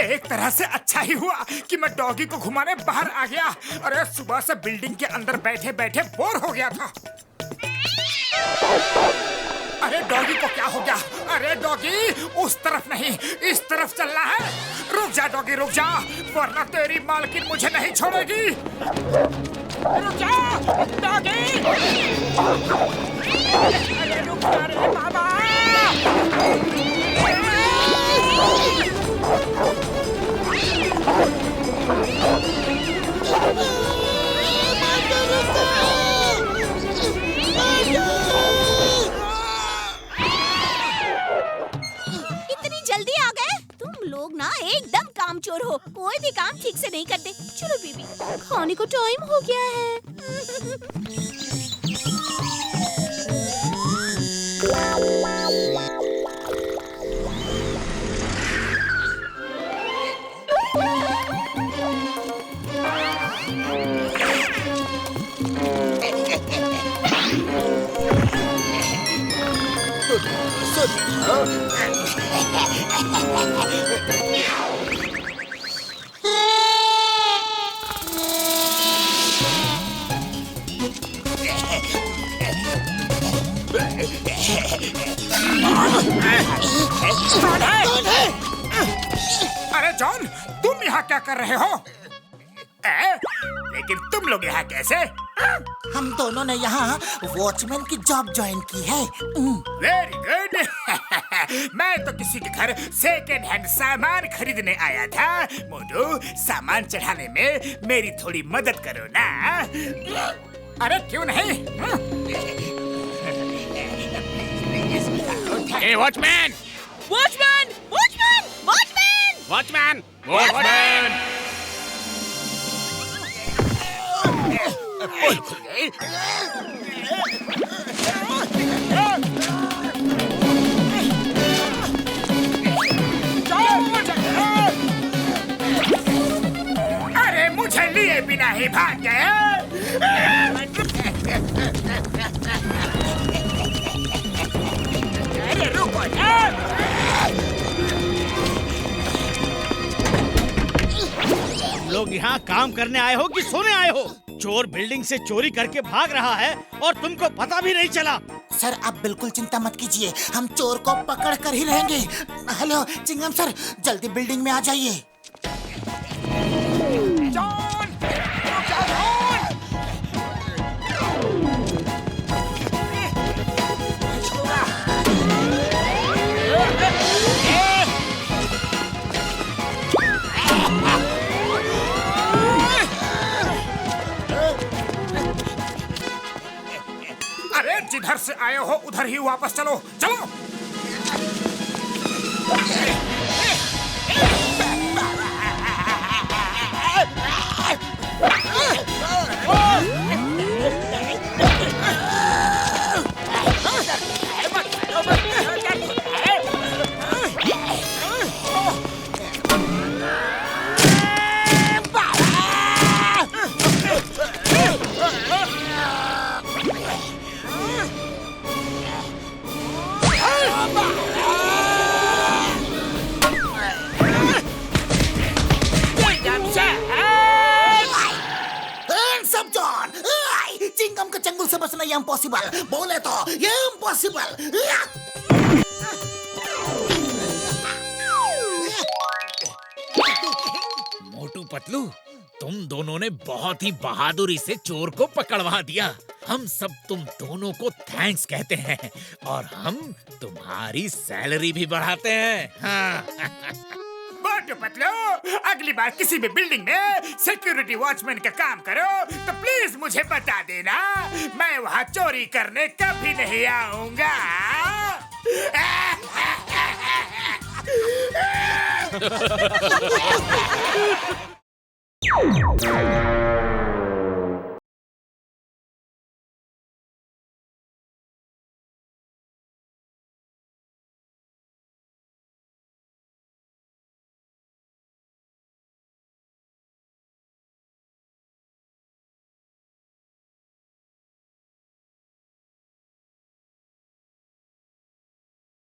Speaker 1: एक तरह से अच्छा ही हुआ कि मैं डॉगी को घुमाने बाहर आ गया। अरे सुबह से बिल्डिंग के अंदर बैठे बैठे बोर हो गया था। अरे डॉगी को क्या हो गया? अरे डॉगी, उस तरफ नहीं, इस तरफ चलना है। रुक जा डॉगी, रुक जा, वरना तेरी मालकिन मुझे नहीं छोड़ेगी। रुक जा डॉगी। अरे रुक जा रे बाबा।
Speaker 9: इतनी जल्दी आ गए? तुम लोग ना एकदम कामचोर हो, कोई भी काम ठीक से नहीं करते। चलो बेबी, खाने को टाइम हो गया है।
Speaker 1: अरे जॉन, तुम यहाँ क्या कर रहे हो? लेकिन तुम लोग यहाँ कैसे?
Speaker 2: हम दोनों ने यहाँ वॉचमैन की जॉब ज्वाइन की है।
Speaker 1: Very good. मैं तो किसी के घर सेकेंड हैंड सामान खरीदने आया था। मोटू, सामान चढ़ाने में मेरी थोड़ी मदद करो ना। अरे क्यों नहीं?
Speaker 10: ए watchman,
Speaker 9: watchman watchman watchman
Speaker 10: watchman, watchman.
Speaker 1: अरे मुझे लिए बिना ही भाग गए। अरे रुको यार।
Speaker 11: तुम लोग यहाँ काम करने आए हो कि सोने आए हो? चोर बिल्डिंग से चोरी करके भाग रहा है और तुमको पता भी नहीं चला।
Speaker 2: सर आप बिल्कुल चिंता मत कीजिए, हम चोर को पकड़ कर ही रहेंगे। हेलो चिंगम सर, जल्दी बिल्डिंग में आ जाइए।
Speaker 1: अरे जिधर से आए हो उधर ही वापस चलो, चलो।
Speaker 2: चिंगम के चंगुल से बचना ये इम्पॉसिबल, बोले तो ये इम्पॉसिबल।
Speaker 7: मोटू पतलू, तुम दोनों ने बहुत ही बहादुरी से चोर को पकड़वा दिया। हम सब तुम दोनों को थैंक्स कहते हैं और हम तुम्हारी सैलरी भी बढ़ाते हैं। हाँ।
Speaker 1: मोटू पतलू, अगली बार किसी भी बिल्डिंग में सिक्योरिटी वॉचमैन का काम करो तो प्लीज मुझे बता देना। मैं वहाँ चोरी करने कभी नहीं आऊंगा।